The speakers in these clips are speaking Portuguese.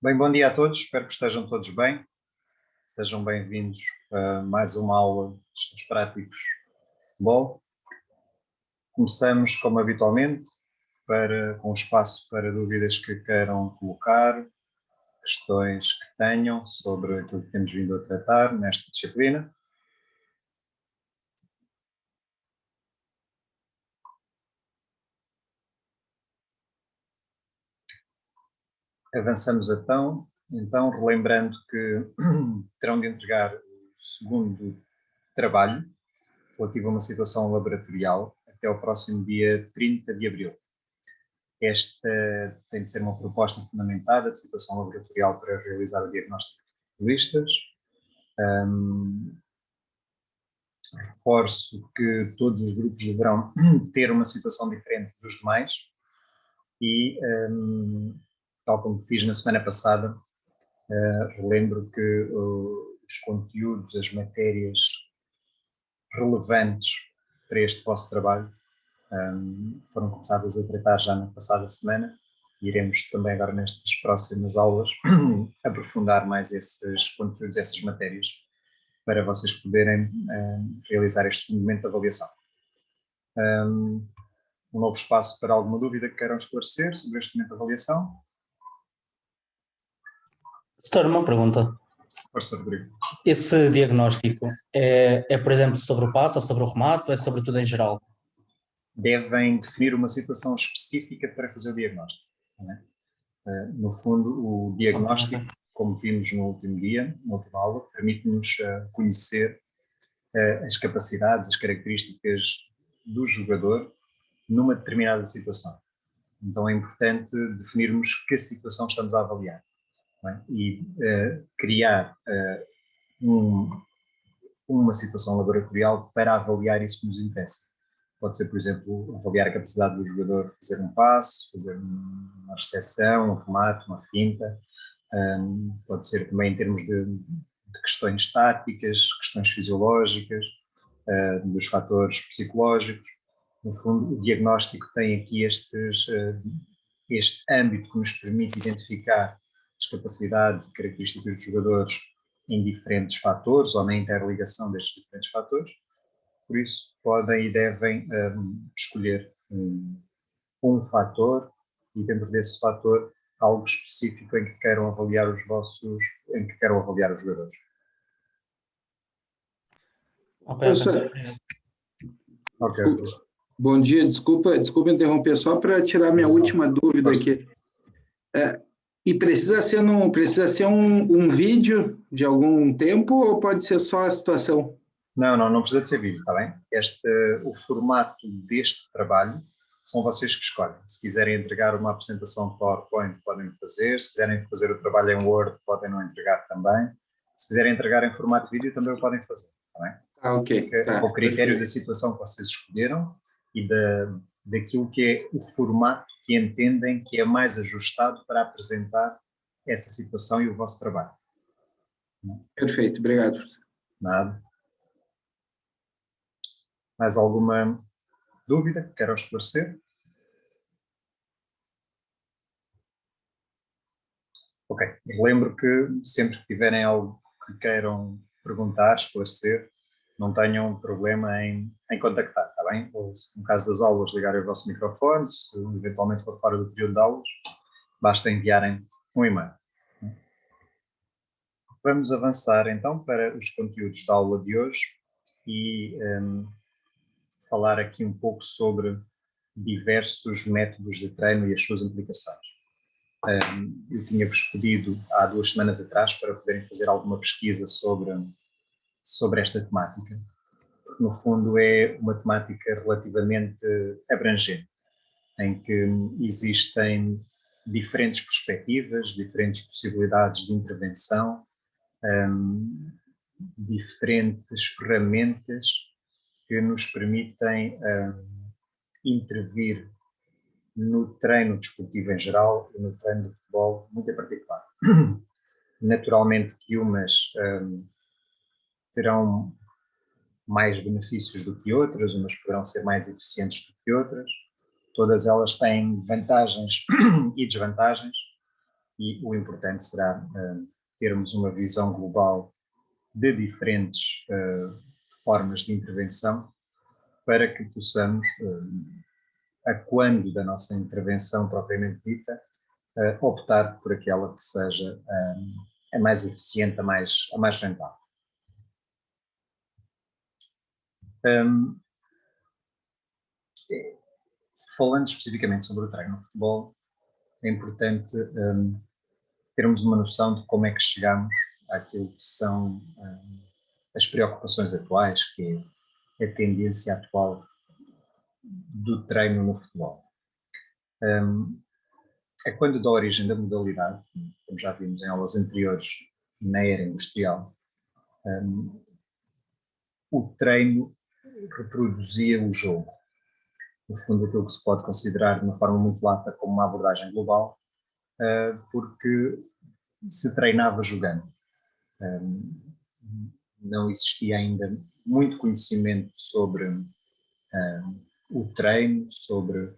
Bem, bom dia a todos, espero que estejam todos bem. Sejam bem-vindos a mais uma aula de estudos práticos de futebol. Começamos, como habitualmente, com espaço para dúvidas que queiram colocar, questões que tenham sobre aquilo que temos vindo a tratar nesta disciplina. Avançamos então relembrando que terão de entregar o segundo trabalho relativo a uma situação laboratorial até ao próximo dia 30 de abril. Esta tem de ser uma proposta fundamentada de situação laboratorial para realizar o diagnóstico de futebolistas. Reforço que todos os grupos deverão ter uma situação diferente dos demais e, tal como fiz na semana passada, relembro que os conteúdos, as matérias relevantes para este vosso trabalho foram começadas a tratar já na passada semana. Iremos também agora nestas próximas aulas aprofundar mais esses conteúdos, essas matérias, para vocês poderem realizar este momento de avaliação. Um novo espaço para alguma dúvida que queiram esclarecer sobre este momento de avaliação? Doutor, uma pergunta. Força, Rodrigo. Esse diagnóstico é, por exemplo, sobre o passe ou sobre o remate ou é sobre tudo em geral? Devem definir uma situação específica para fazer o diagnóstico. Não é? No fundo, o diagnóstico, como vimos no último dia, na última aula, permite-nos conhecer as capacidades, as características do jogador numa determinada situação. Então é importante definirmos que situação estamos a avaliar, não é? E criar uma situação laboratorial para avaliar isso que nos interessa. Pode ser, por exemplo, avaliar a capacidade do jogador de fazer um passe, fazer uma recepção, um remate, uma finta. Pode ser também em termos de questões táticas, questões fisiológicas, dos fatores psicológicos. No fundo, o diagnóstico tem aqui este âmbito que nos permite identificar as capacidades e características dos jogadores em diferentes fatores ou na interligação destes diferentes fatores. Por isso, podem e devem escolher um fator e dentro desse fator algo específico em que queiram avaliar os jogadores. Ok. Bom dia, desculpa interromper, só para tirar minha última dúvida aqui. E precisa ser um vídeo de algum tempo ou pode ser só a situação? Não precisa de ser vídeo, está bem? O formato deste trabalho são vocês que escolhem. Se quiserem entregar uma apresentação de PowerPoint, podem fazer. Se quiserem fazer o trabalho em Word, podem não entregar também. Se quiserem entregar em formato vídeo, também o podem fazer, está bem? Ok. Ao critério da situação que vocês escolheram e daquilo que é o formato que entendem que é mais ajustado para apresentar essa situação e o vosso trabalho. Perfeito, obrigado. Nada. Mais alguma dúvida que queiram esclarecer? Ok. Lembro que sempre que tiverem algo que queiram perguntar, esclarecer, não tenham problema em contactar, está bem? Ou, no caso das aulas, ligarem o vosso microfone, se eventualmente for fora do período de aulas, basta enviarem um e-mail. Vamos avançar então para os conteúdos da aula de hoje e falar aqui um pouco sobre diversos métodos de treino e as suas implicações. Eu tinha-vos pedido há 2 semanas atrás para poderem fazer alguma pesquisa sobre esta temática. No fundo é uma temática relativamente abrangente, em que existem diferentes perspectivas, diferentes possibilidades de intervenção, diferentes ferramentas que nos permitem intervir no treino desportivo em geral e no treino de futebol muito em particular. Naturalmente que umas terão mais benefícios do que outras, umas poderão ser mais eficientes do que outras, todas elas têm vantagens e desvantagens, e o importante será termos uma visão global de diferentes formas de intervenção para que possamos, a quando da nossa intervenção propriamente dita, optar por aquela que seja a mais eficiente, a mais rentável. Falando especificamente sobre o treino no futebol, é importante termos uma noção de como é que chegamos àquilo que são as preocupações atuais, que é a tendência atual do treino no futebol. É quando da origem da modalidade, como já vimos em aulas anteriores, na era industrial, o treino reproduzia o jogo. No fundo, aquilo que se pode considerar de uma forma muito lata como uma abordagem global, porque se treinava jogando. Não existia ainda muito conhecimento sobre o treino, sobre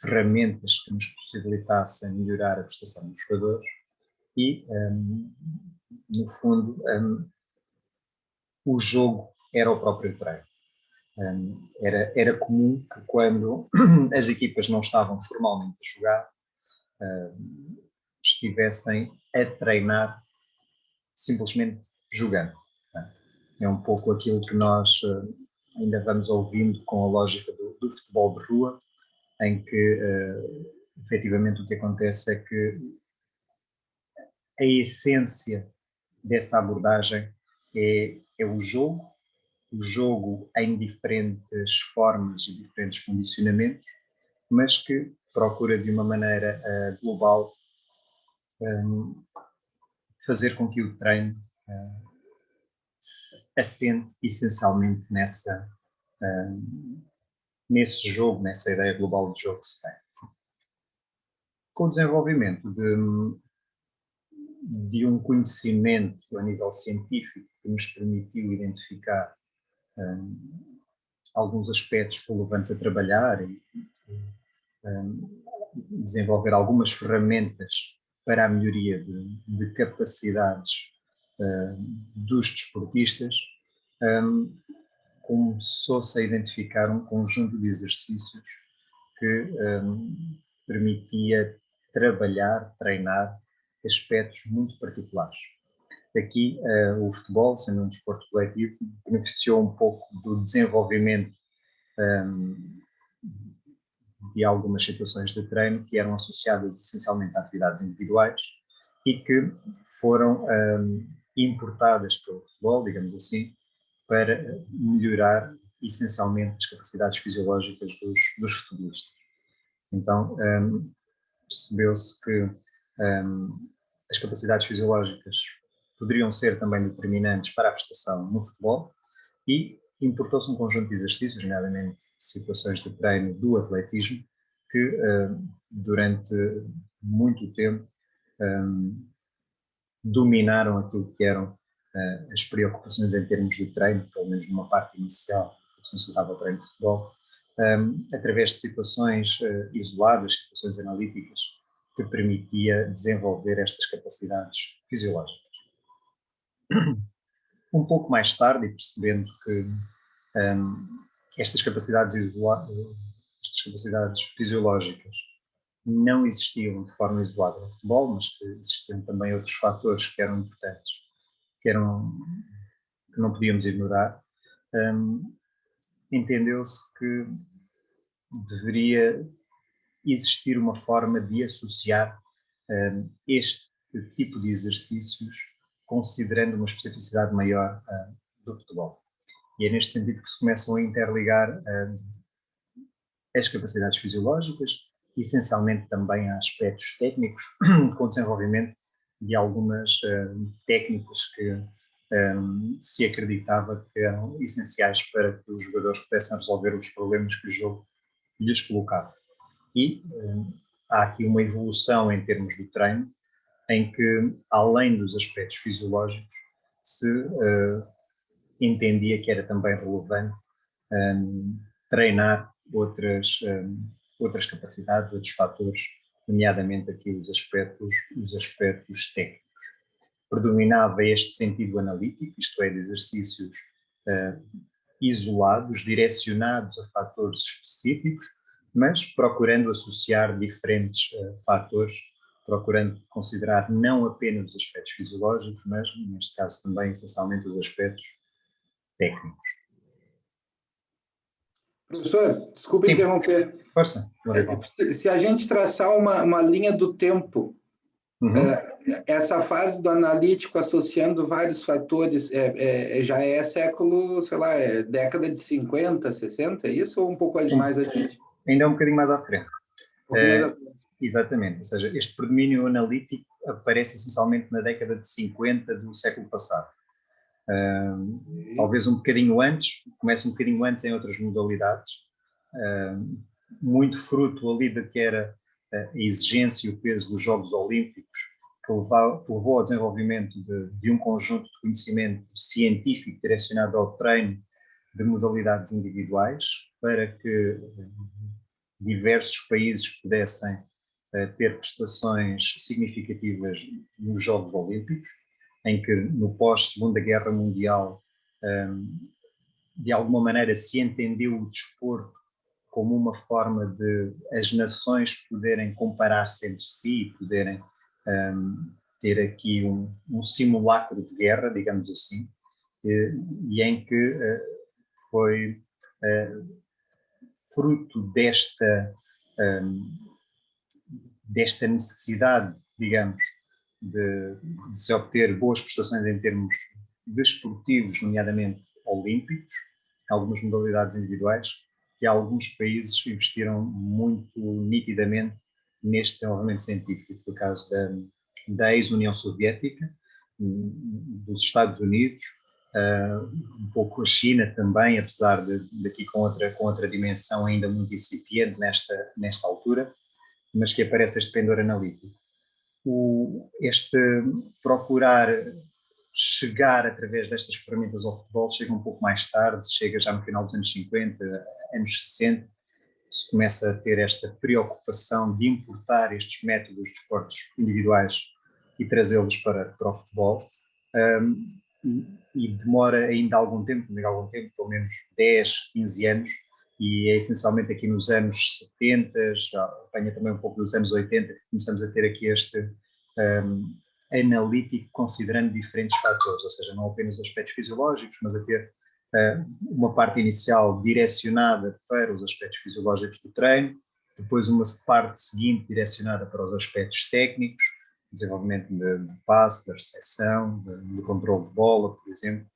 ferramentas que nos possibilitassem melhorar a prestação dos jogadores e, no fundo, o jogo era o próprio treino. Era comum que quando as equipas não estavam formalmente a jogar, estivessem a treinar simplesmente jogando. É um pouco aquilo que nós ainda vamos ouvindo com a lógica do futebol de rua, em que efetivamente o que acontece é que a essência dessa abordagem é o jogo em diferentes formas e diferentes condicionamentos, mas que procura de uma maneira global fazer com que o treino assente essencialmente nesse jogo, nessa ideia global de jogo que se tem. Com o desenvolvimento de um conhecimento a nível científico que nos permitiu identificar alguns aspectos relevantes a trabalhar e desenvolver algumas ferramentas para a melhoria de capacidades dos desportistas, começou-se a identificar um conjunto de exercícios que permitia trabalhar, treinar aspectos muito particulares. Aqui, o futebol, sendo um desporto coletivo, beneficiou um pouco do desenvolvimento de algumas situações de treino que eram associadas essencialmente a atividades individuais e que foram importadas pelo futebol, digamos assim, para melhorar essencialmente as capacidades fisiológicas dos futebolistas. Então, percebeu-se que as capacidades fisiológicas poderiam ser também determinantes para a prestação no futebol e importou-se um conjunto de exercícios, nomeadamente situações de treino do atletismo, que durante muito tempo dominaram aquilo que eram as preocupações em termos de treino, pelo menos numa parte inicial que se considerava o treino de futebol, através de situações isoladas, situações analíticas, que permitia desenvolver estas capacidades fisiológicas. Um pouco mais tarde, e percebendo que estas capacidades fisiológicas não existiam de forma isolada no futebol, mas que existiam também outros fatores que eram importantes, que não podíamos ignorar, entendeu-se que deveria existir uma forma de associar este tipo de exercícios considerando uma especificidade maior do futebol. E é neste sentido que se começam a interligar as capacidades fisiológicas, essencialmente também a aspectos técnicos, com o desenvolvimento de algumas técnicas que se acreditava que eram essenciais para que os jogadores pudessem resolver os problemas que o jogo lhes colocava. E há aqui uma evolução em termos do treino, em que, além dos aspectos fisiológicos, se entendia que era também relevante treinar outras capacidades, outros fatores nomeadamente aqui os aspectos técnicos. Predominava este sentido analítico, isto é, de exercícios isolados, direcionados a fatores específicos, mas procurando associar diferentes fatores, procurando considerar não apenas os aspectos fisiológicos, mas, neste caso, também, essencialmente, os aspectos técnicos. Professor, desculpe interromper. Força. Se a gente traçar uma linha do tempo, essa fase do analítico associando vários fatores, já é século, sei lá, década de 50, 60, é isso? Ou um pouco mais adiante? Ainda é um bocadinho mais à frente. Mais à frente. Exatamente, ou seja, este predomínio analítico aparece essencialmente na década de 50 do século passado. Talvez um bocadinho antes, começa um bocadinho antes em outras modalidades, muito fruto ali de que era a exigência e o peso dos Jogos Olímpicos, que levou ao desenvolvimento de um conjunto de conhecimento científico direcionado ao treino de modalidades individuais, para que diversos países pudessem ter prestações significativas nos Jogos Olímpicos, em que no pós-Segunda Guerra Mundial, de alguma maneira se entendeu o desporto como uma forma de as nações poderem comparar-se entre si, poderem ter aqui um simulacro de guerra, digamos assim, e em que foi fruto desta necessidade, digamos, de se obter boas prestações em termos desportivos, nomeadamente olímpicos, algumas modalidades individuais, que alguns países investiram muito nitidamente neste desenvolvimento científico. Foi o caso da ex-União Soviética, dos Estados Unidos, um pouco a China também, apesar de aqui com outra dimensão ainda muito incipiente nesta altura, mas que aparece este pendor analítico. Este procurar chegar através destas ferramentas ao futebol chega um pouco mais tarde, chega já no final dos anos 50, anos 60, se começa a ter esta preocupação de importar estes métodos de esportes individuais e trazê-los para o futebol, e demora ainda algum tempo, pelo menos 10, 15 anos, e é essencialmente aqui nos anos 70, já apanha também um pouco dos anos 80, que começamos a ter aqui este analítico considerando diferentes fatores, ou seja, não apenas aspectos fisiológicos, mas a ter uma parte inicial direcionada para os aspectos fisiológicos do treino, depois uma parte seguinte direcionada para os aspectos técnicos, desenvolvimento de passe, da recepção, do controle de bola, por exemplo,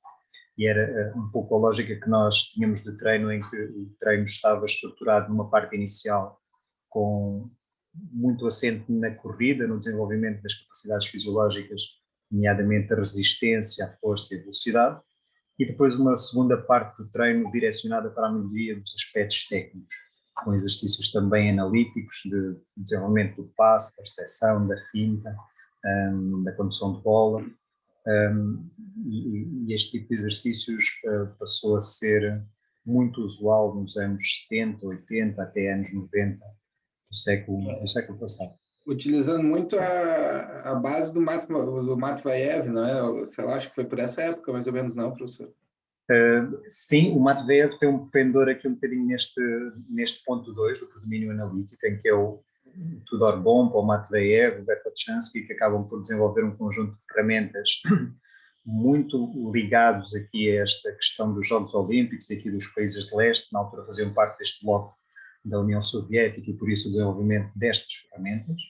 e era um pouco a lógica que nós tínhamos de treino, em que o treino estava estruturado numa parte inicial com muito assento na corrida, no desenvolvimento das capacidades fisiológicas, nomeadamente a resistência, a força e a velocidade, e depois uma segunda parte do treino direcionada para a melhoria dos aspectos técnicos, com exercícios também analíticos de desenvolvimento do passe, da recepção, da finta, da condução de bola, e este tipo de exercícios passou a ser muito usual nos anos 70, 80, até anos 90 do século passado. Utilizando muito a base do Matveev, não é? Sei lá, acho que foi por essa época, mais ou menos, não, professor? Sim, o Matveev tem um pendor aqui um bocadinho neste ponto 2 do predomínio analítico, em que é o Tudor Bompa, o Matveev, o Verkhoshansky, que acabam por desenvolver um conjunto de ferramentas muito ligados aqui a esta questão dos Jogos Olímpicos e aqui dos países de leste, na altura faziam parte deste bloco da União Soviética, e por isso o desenvolvimento destas ferramentas.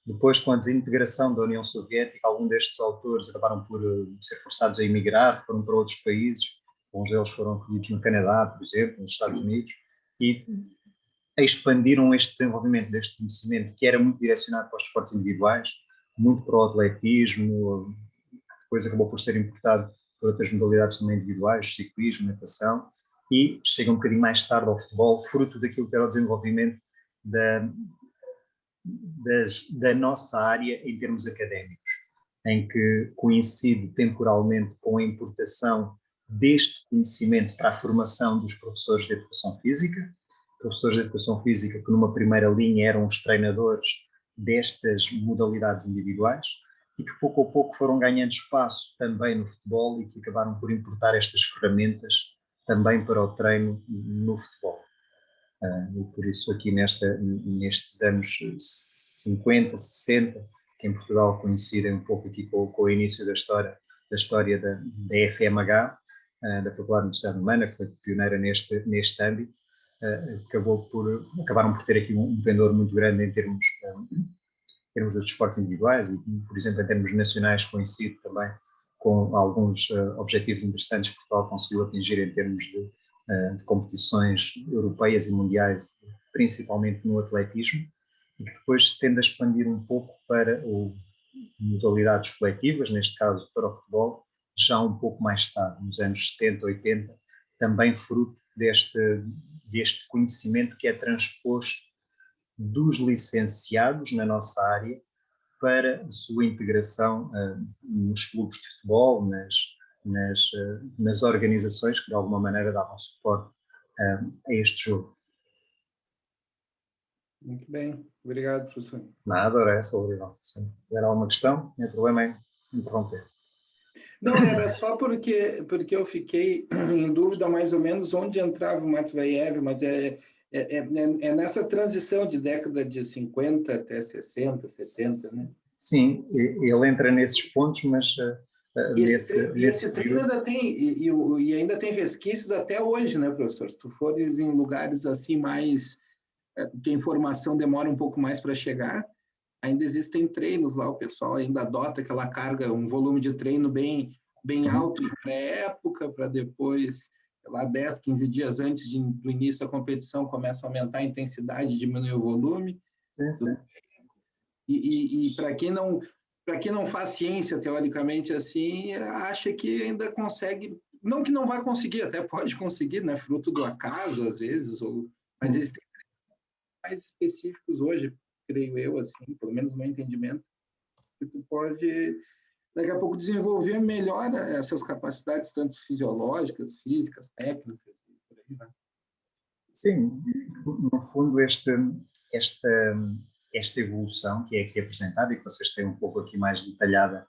Depois, com a desintegração da União Soviética, alguns destes autores acabaram por ser forçados a emigrar, foram para outros países, alguns deles foram acolhidos no Canadá, por exemplo, nos Estados Unidos, e expandiram este desenvolvimento deste conhecimento, que era muito direcionado para os esportes individuais, muito para o atletismo, depois acabou por ser importado por outras modalidades também individuais, ciclismo, natação, e chega um bocadinho mais tarde ao futebol, fruto daquilo que era o desenvolvimento da nossa área em termos académicos, em que coincide temporalmente com a importação deste conhecimento para a formação dos professores de educação física que numa primeira linha eram os treinadores destas modalidades individuais e que pouco a pouco foram ganhando espaço também no futebol e que acabaram por importar estas ferramentas também para o treino no futebol. E por isso aqui nestes anos 50, 60, que em Portugal coincidem um pouco aqui com o início da história da FMH, da Faculdade de Universidade de Mana, que foi pioneira neste âmbito, acabaram por ter aqui um pendor muito grande em termos dos desportos individuais e, por exemplo, em termos nacionais coincide também com alguns objetivos interessantes que Portugal conseguiu atingir em termos de competições europeias e mundiais, principalmente no atletismo, e que depois se tende a expandir um pouco para modalidades coletivas, neste caso para o futebol, já um pouco mais tarde, nos anos 70, 80, também fruto deste conhecimento que é transposto dos licenciados na nossa área para a sua integração nos clubes de futebol, nas organizações que de alguma maneira davam suporte a este jogo. Muito bem, obrigado, professor. Nada, era essa, Olival. Se tiver alguma questão, não tem problema em interromper. Não, era só porque eu fiquei em dúvida mais ou menos onde entrava o Matveyev, mas é nessa transição de década de 50 até 60, 70, né? Sim, ele entra nesses pontos, mas esse treino ainda tem, e ainda tem resquícios até hoje, né, professor? Se tu fores em lugares assim mais, que a informação demora um pouco mais para chegar, ainda existem treinos lá, o pessoal ainda adota aquela carga, um volume de treino bem alto em pré-época, para depois, lá 10, 15 dias antes do início da competição, começa a aumentar a intensidade, diminuir o volume. Sim. E para quem não faz ciência, teoricamente, assim, acha que ainda consegue, não que não vai conseguir, até pode conseguir, né, fruto do acaso, às vezes, mas existem mais específicos hoje, creio eu, assim, pelo menos no meu entendimento, que tu pode, daqui a pouco, desenvolver melhor essas capacidades, tanto fisiológicas, físicas, técnicas, por aí, né? Sim, no fundo esta evolução que é aqui apresentada e que vocês têm um pouco aqui mais detalhada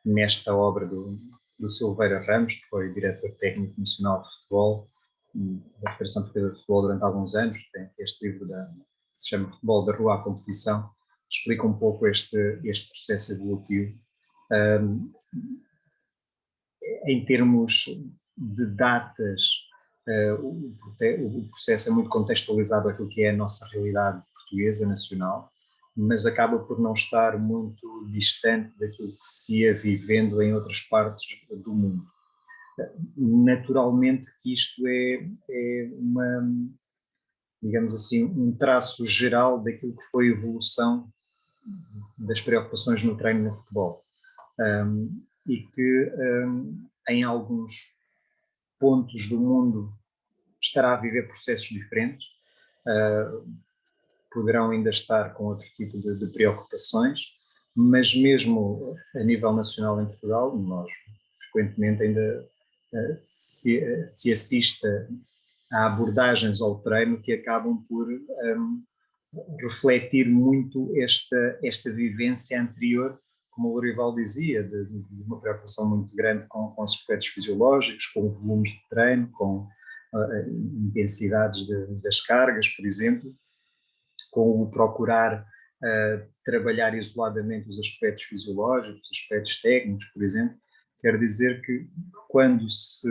nesta obra do Silveira Ramos, que foi diretor técnico nacional de futebol da Federação Portuguesa de Futebol durante alguns anos, tem este livro que se chama Futebol da Rua à Competição, explica um pouco este processo evolutivo. Em termos de datas, o processo é muito contextualizado àquilo que é a nossa realidade portuguesa, nacional, mas acaba por não estar muito distante daquilo que se ia vivendo em outras partes do mundo. Naturalmente que isto é digamos assim, um traço geral daquilo que foi a evolução das preocupações no treino no futebol. E que em alguns pontos do mundo estará a viver processos diferentes, poderão ainda estar com outro tipo de preocupações, mas mesmo a nível nacional em Portugal, nós frequentemente ainda se assiste a abordagens ao treino que acabam por refletir muito esta vivência anterior, como o Lorival dizia, de uma preocupação muito grande com os aspectos fisiológicos, com volumes de treino, com intensidades das cargas, por exemplo, com o procurar trabalhar isoladamente os aspectos fisiológicos, os aspectos técnicos, por exemplo. Quer dizer que quando se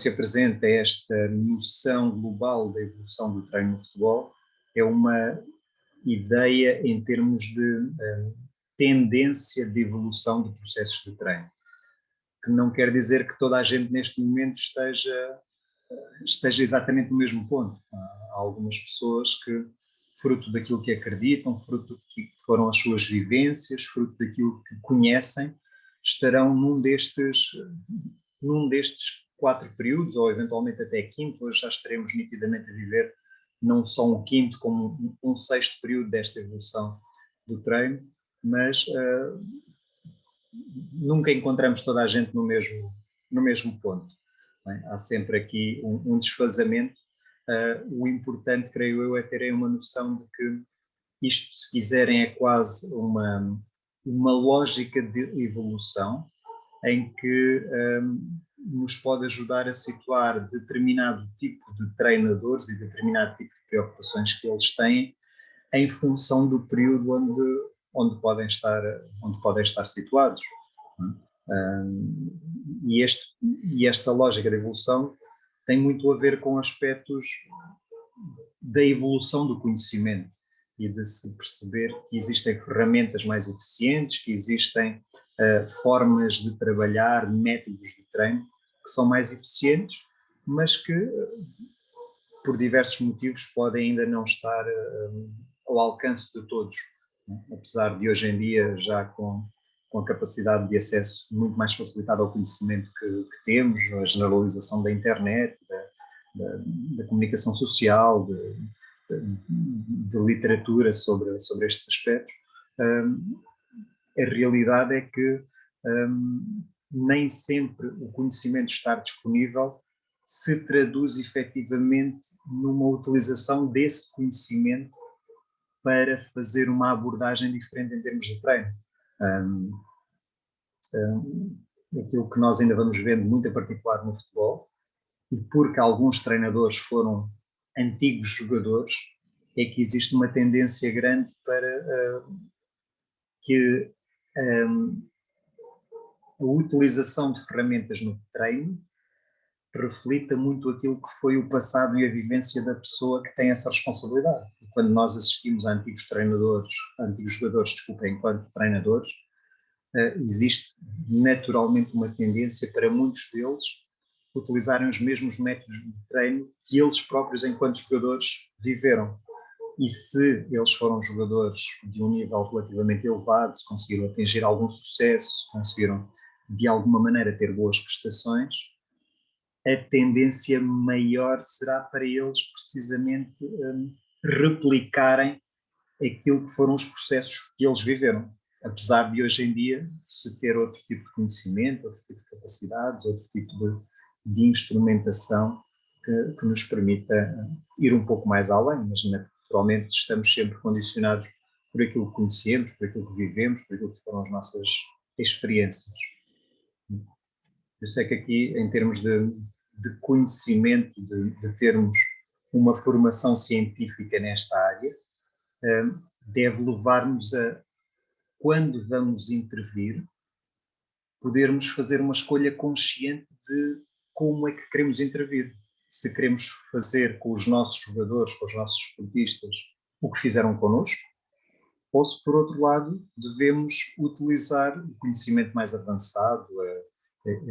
apresenta esta noção global da evolução do treino no futebol, é uma ideia em termos de tendência de evolução de processos de treino, que não quer dizer que toda a gente neste momento esteja exatamente no mesmo ponto. Há algumas pessoas que, fruto daquilo que acreditam, fruto do que foram as suas vivências, fruto daquilo que conhecem, estarão num destes 4 períodos, ou eventualmente até quinto. Hoje já estaremos nitidamente a viver não só um quinto, como um sexto período desta evolução do treino, mas nunca encontramos toda a gente no mesmo ponto. Bem, há sempre aqui um desfazamento. O importante, creio eu, é terem uma noção de que Isto, se quiserem, é quase uma lógica de evolução em que nos pode ajudar a situar determinado tipo de treinadores e determinado tipo de preocupações que eles têm em função do período onde podem estar situados. E esta lógica de evolução tem muito a ver com aspectos da evolução do conhecimento e de se perceber que existem ferramentas mais eficientes, que existem formas de trabalhar, métodos de treino que são mais eficientes, mas que, por diversos motivos, podem ainda não estar ao alcance de todos, né? Apesar de hoje em dia, já com a capacidade de acesso muito mais facilitada ao conhecimento que temos, a generalização da internet, da comunicação social, de literatura sobre estes aspectos, a realidade é que nem sempre o conhecimento estar disponível se traduz efetivamente numa utilização desse conhecimento para fazer uma abordagem diferente em termos de treino. Aquilo que nós ainda vamos vendo muito em particular no futebol, e porque alguns treinadores foram antigos jogadores, é que existe uma tendência grande para que a utilização de ferramentas no treino reflita muito aquilo que foi o passado e a vivência da pessoa que tem essa responsabilidade. E quando nós assistimos a antigos jogadores, enquanto treinadores, existe naturalmente uma tendência para muitos deles utilizarem os mesmos métodos de treino que eles próprios, enquanto jogadores, viveram. E se eles foram jogadores de um nível relativamente elevado, se conseguiram atingir algum sucesso, conseguiram de alguma maneira ter boas prestações, a tendência maior será para eles precisamente replicarem aquilo que foram os processos que eles viveram. Apesar de hoje em dia se ter outro tipo de conhecimento, outro tipo de capacidades, outro tipo de instrumentação que nos permita ir um pouco mais além, mas naturalmente estamos sempre condicionados por aquilo que conhecemos, por aquilo que vivemos, por aquilo que foram as nossas experiências. Eu sei que aqui, em termos de conhecimento, de termos uma formação científica nesta área, deve levar-nos a, quando vamos intervir, podermos fazer uma escolha consciente de como é que queremos intervir. Se queremos fazer com os nossos jogadores, com os nossos esportistas, o que fizeram connosco, ou se, por outro lado, devemos utilizar o conhecimento mais avançado,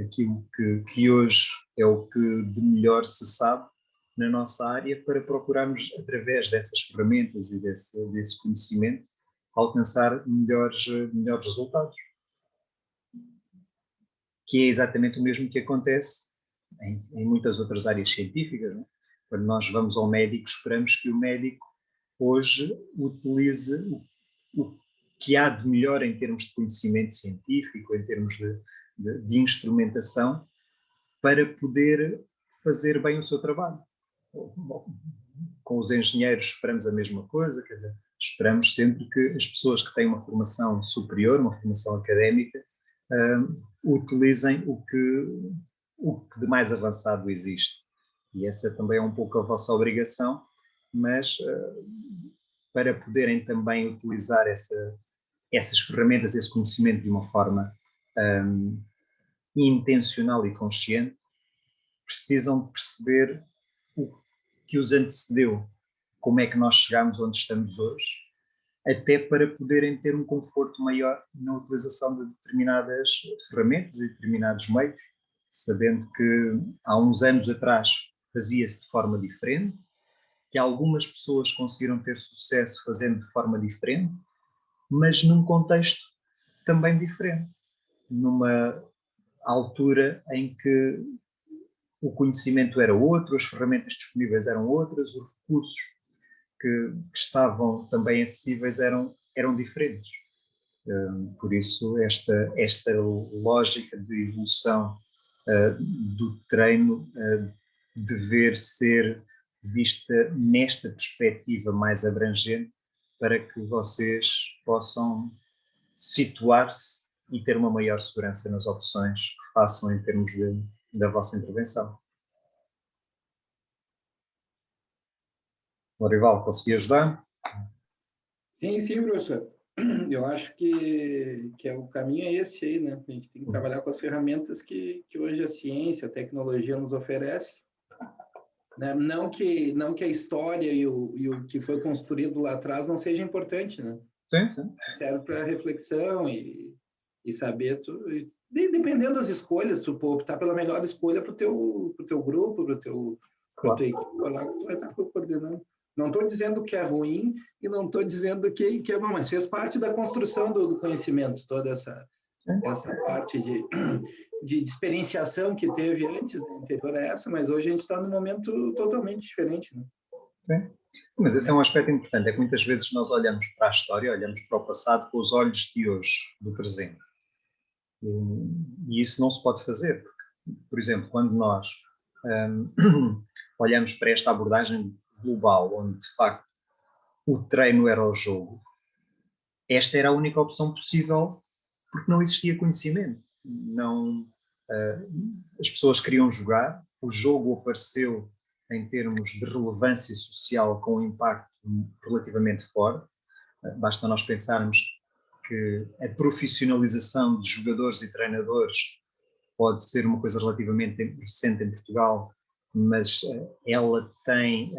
aquilo que hoje é o que de melhor se sabe na nossa área, para procurarmos, através dessas ferramentas e desse conhecimento, alcançar melhores resultados. Que é exatamente o mesmo que acontece em muitas outras áreas científicas, não é? Quando nós vamos ao médico, esperamos que o médico hoje utilize o que há de melhor em termos de conhecimento científico, em termos de instrumentação, para poder fazer bem o seu trabalho. Com os engenheiros esperamos a mesma coisa, quer dizer, esperamos sempre que as pessoas que têm uma formação superior, uma formação académica, utilizem o que de mais avançado existe. E essa também é um pouco a vossa obrigação, mas para poderem também utilizar essas ferramentas, esse conhecimento de uma forma intencional e consciente, precisam de perceber o que os antecedeu, como é que nós chegamos onde estamos hoje, até para poderem ter um conforto maior na utilização de determinadas ferramentas e determinados meios, sabendo que há uns anos atrás fazia-se de forma diferente, que algumas pessoas conseguiram ter sucesso fazendo de forma diferente, mas num contexto também diferente, numa altura em que o conhecimento era outro, as ferramentas disponíveis eram outras, os recursos que estavam também acessíveis eram diferentes. Por isso, esta lógica de evolução do treino dever ser vista nesta perspectiva mais abrangente para que vocês possam situar-se e ter uma maior segurança nas opções que façam em termos da vossa intervenção. Lorival, consegui ajudar? Sim, professor. Eu acho que o caminho é esse aí, né? A gente tem que trabalhar com as ferramentas que hoje a ciência, a tecnologia nos oferece, né? Não que a história e o que foi construído lá atrás não seja importante, né? Sim, sim. Serve para reflexão e saber, dependendo das escolhas, tu optar pela melhor escolha para o teu grupo, para tua equipe lá que tu vai estar coordenando. Não estou dizendo que é ruim e não estou dizendo que é bom, mas fez parte da construção do conhecimento, toda essa parte de experienciação que teve antes, né, anterior a essa, mas hoje a gente está num momento totalmente diferente, né? Sim. Mas esse é um aspecto importante, é que muitas vezes nós olhamos para a história, olhamos para o passado com os olhos de hoje, do presente. E isso não se pode fazer, porque, por exemplo, quando nós olhamos para esta abordagem global, onde de facto o treino era o jogo, esta era a única opção possível porque não existia conhecimento. Não, as pessoas queriam jogar, o jogo apareceu em termos de relevância social com um impacto relativamente forte. Basta nós pensarmos que a profissionalização de jogadores e treinadores pode ser uma coisa relativamente recente em Portugal, mas ela tem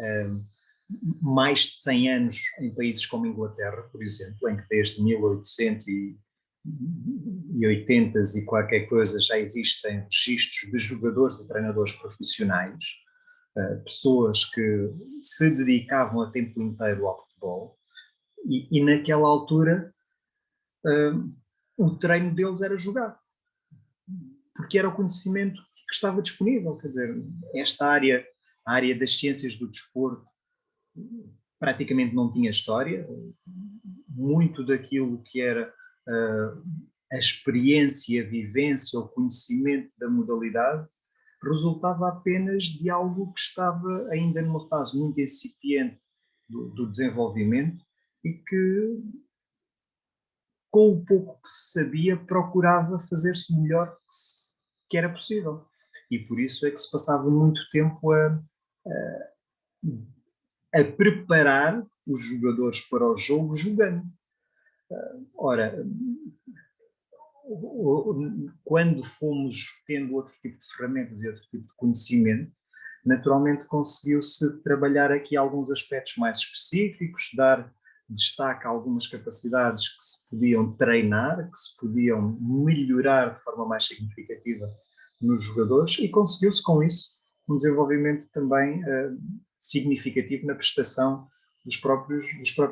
mais de 100 anos em países como Inglaterra, por exemplo, em que desde 1880 e qualquer coisa já existem registros de jogadores e treinadores profissionais, pessoas que se dedicavam a tempo inteiro ao futebol, e naquela altura o treino deles era jogar, porque era o conhecimento que estava disponível. Quer dizer, esta área, a área das ciências do desporto, praticamente não tinha história. Muito daquilo que era a experiência, a vivência, o conhecimento da modalidade resultava apenas de algo que estava ainda numa fase muito incipiente do desenvolvimento e que, com o pouco que se sabia, procurava fazer-se o melhor que era possível. E por isso é que se passava muito tempo a preparar os jogadores para o jogo jogando. Ora, quando fomos tendo outro tipo de ferramentas e outro tipo de conhecimento, naturalmente conseguiu-se trabalhar aqui alguns aspectos mais específicos, dar destaque a algumas capacidades que se podiam treinar, que se podiam melhorar de forma mais significativa nos jogadores, e conseguiu-se com isso um desenvolvimento também significativo na prestação dos próprios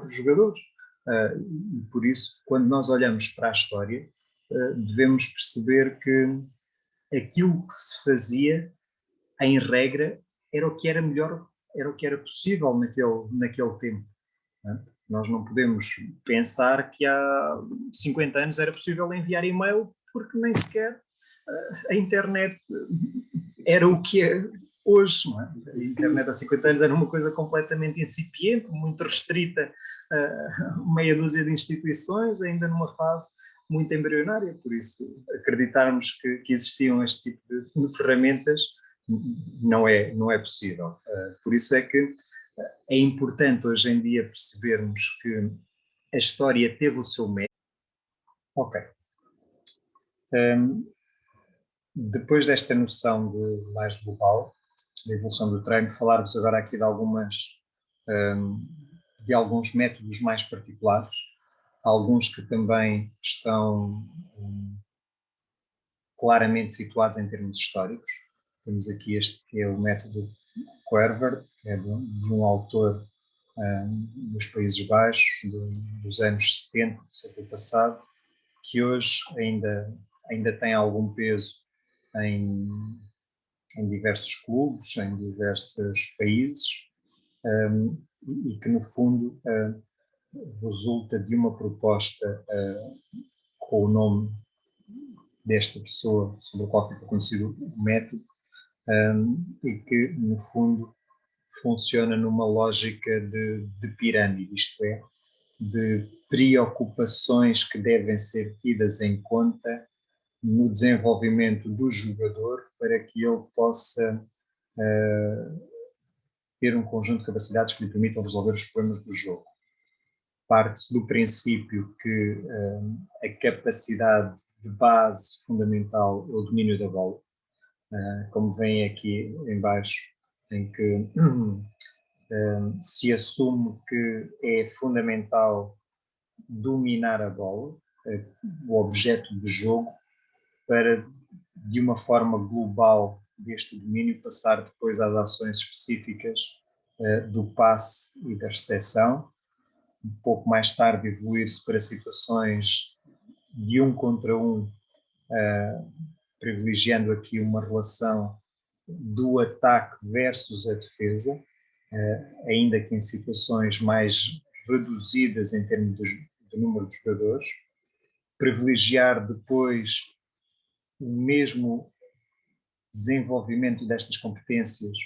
jogadores. E por isso, quando nós olhamos para a história, devemos perceber que aquilo que se fazia, em regra, era o que era melhor, era o que era possível naquele tempo. Nós não podemos pensar que há 50 anos era possível enviar e-mail, porque nem sequer a internet era o que é hoje. Não é? A internet há 50 anos era uma coisa completamente incipiente, muito restrita a meia dúzia de instituições, ainda numa fase muito embrionária. Por isso, acreditarmos que existiam este tipo de ferramentas não é possível. Por isso é que é importante hoje em dia percebermos que a história teve o seu mérito. Ok. Depois desta noção mais global, da evolução do treino, falar-vos agora aqui de alguns métodos mais particulares, alguns que também estão claramente situados em termos históricos. Temos aqui este que é o método Quervaert, que é de um autor dos Países Baixos, dos anos 70 do século passado, que hoje ainda tem algum peso em diversos clubes, em diversos países, e que, no fundo, resulta de uma proposta com o nome desta pessoa, sobre o qual fica conhecido o método, e que, no fundo, funciona numa lógica de pirâmide, isto é, de preocupações que devem ser tidas em conta no desenvolvimento do jogador para que ele possa ter um conjunto de capacidades que lhe permitam resolver os problemas do jogo. Parte-se do princípio que a capacidade de base fundamental é o domínio da bola, como vem aqui em baixo, em que se assume que é fundamental dominar a bola, o objeto de jogo, para, de uma forma global deste domínio, passar depois às ações específicas do passe e da recepção. Um pouco mais tarde evoluir-se para situações de 1 contra 1, privilegiando aqui uma relação do ataque versus a defesa, ainda que em situações mais reduzidas em termos de número de jogadores. Privilegiar depois o mesmo desenvolvimento destas competências,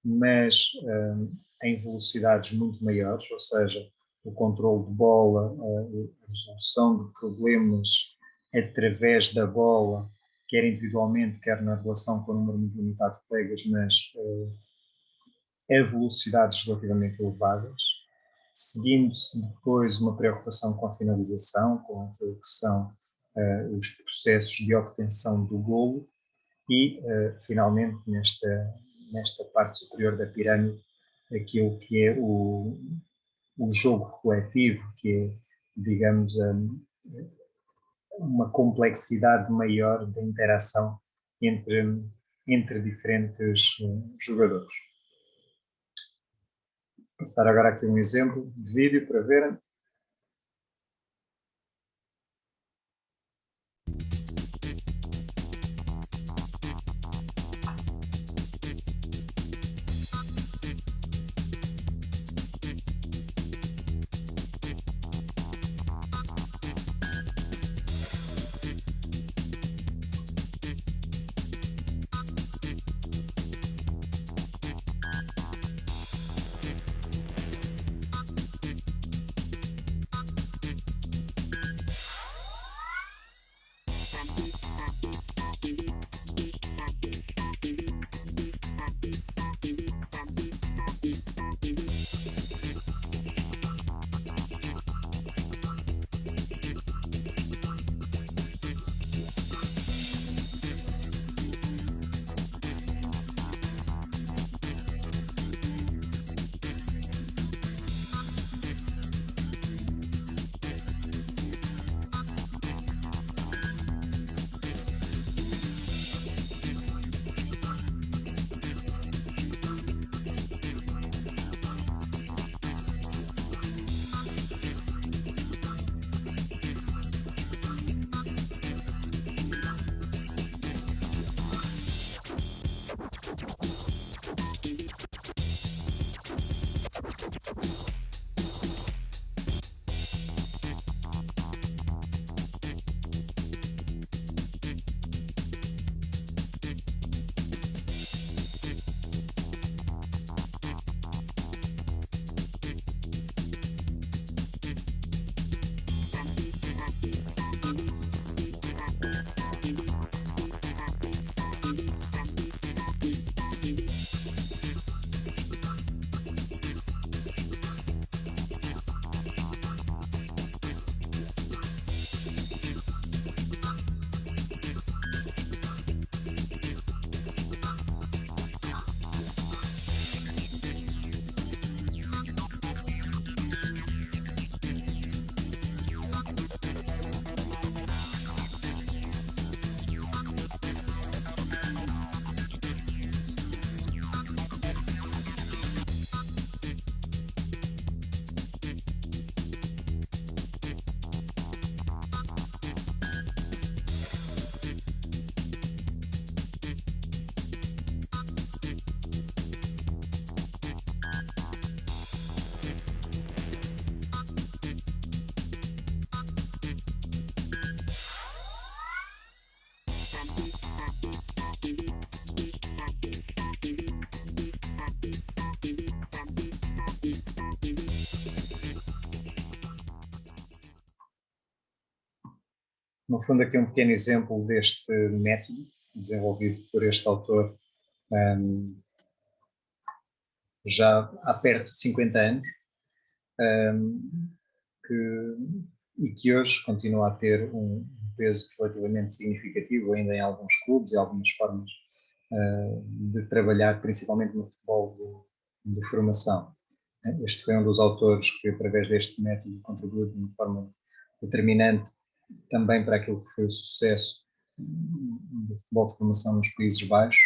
mas em velocidades muito maiores, ou seja, o controle de bola, a resolução de problemas através da bola, quer individualmente, quer na relação com o número muito limitado de colegas, mas a velocidades relativamente elevadas, seguindo-se depois uma preocupação com a finalização, com aquilo que são os processos de obtenção do golo e, finalmente, nesta parte superior da pirâmide, aquilo que é o jogo coletivo, que é, digamos, uma complexidade maior da interação entre diferentes jogadores. Passar agora aqui um exemplo de vídeo para verem. No fundo, aqui um pequeno exemplo deste método, desenvolvido por este autor já há perto de 50 anos, e que hoje continua a ter um peso relativamente significativo ainda em alguns clubes e algumas formas de trabalhar, principalmente no futebol de formação. Este foi um dos autores que, através deste método, contribuiu de uma forma determinante também para aquilo que foi o sucesso do futebol de formação nos Países Baixos,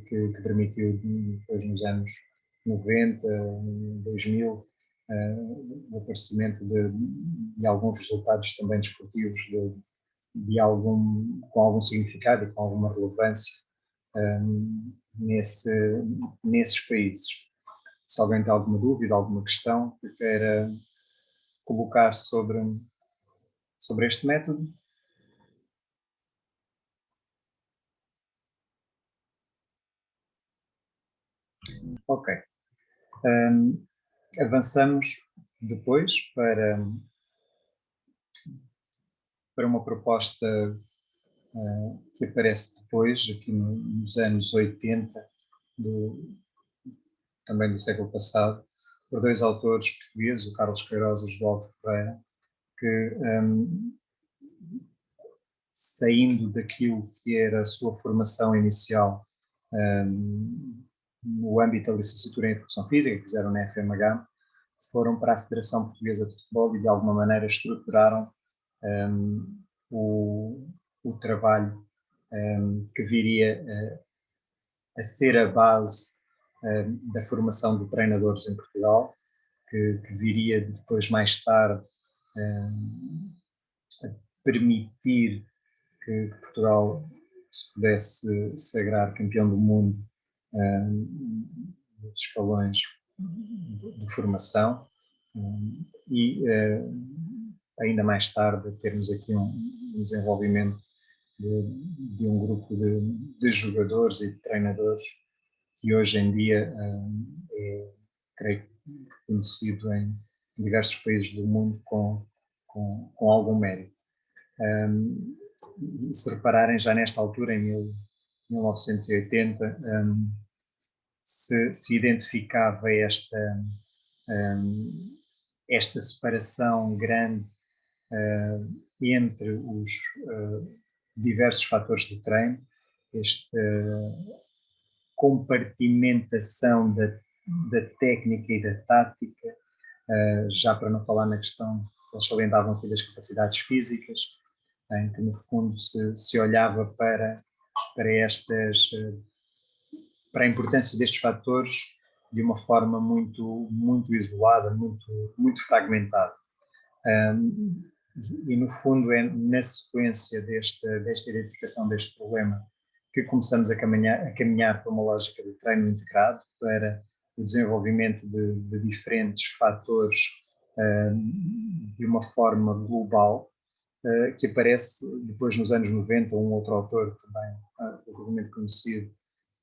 que permitiu, depois nos anos 90, 2000, o aparecimento de alguns resultados também desportivos com algum significado e com alguma relevância nesses países. Se alguém tem alguma dúvida, alguma questão que queira colocar sobre este método. Ok. Avançamos depois para uma proposta que aparece depois, aqui nos anos 80, também do século passado, por dois autores portugueses, o Carlos Queiroz e o João Ferreira, que, saindo daquilo que era a sua formação inicial no âmbito da licenciatura em Educação Física, que fizeram na FMH, foram para a Federação Portuguesa de Futebol e de alguma maneira estruturaram o trabalho que viria a ser a base da formação de treinadores em Portugal, que viria depois, mais tarde, a permitir que Portugal se pudesse sagrar campeão do mundo dos escalões de formação, e ainda mais tarde termos aqui um desenvolvimento de um grupo de jogadores e de treinadores que hoje em dia é, creio, reconhecido em diversos países do mundo com algum mérito. Se repararem, já nesta altura, em 1980, se identificava esta separação grande entre os diversos fatores do treino, esta compartimentação da técnica e da tática, já para não falar na questão, eles salientavam aqui das capacidades físicas, em que no fundo se olhava para a importância destes fatores de uma forma muito, muito isolada, muito fragmentada. E no fundo é na sequência desta identificação deste problema que começamos a caminhar para uma lógica de treino integrado, para o desenvolvimento de diferentes fatores de uma forma global, que aparece depois nos anos 90, um outro autor também, provavelmente conhecido,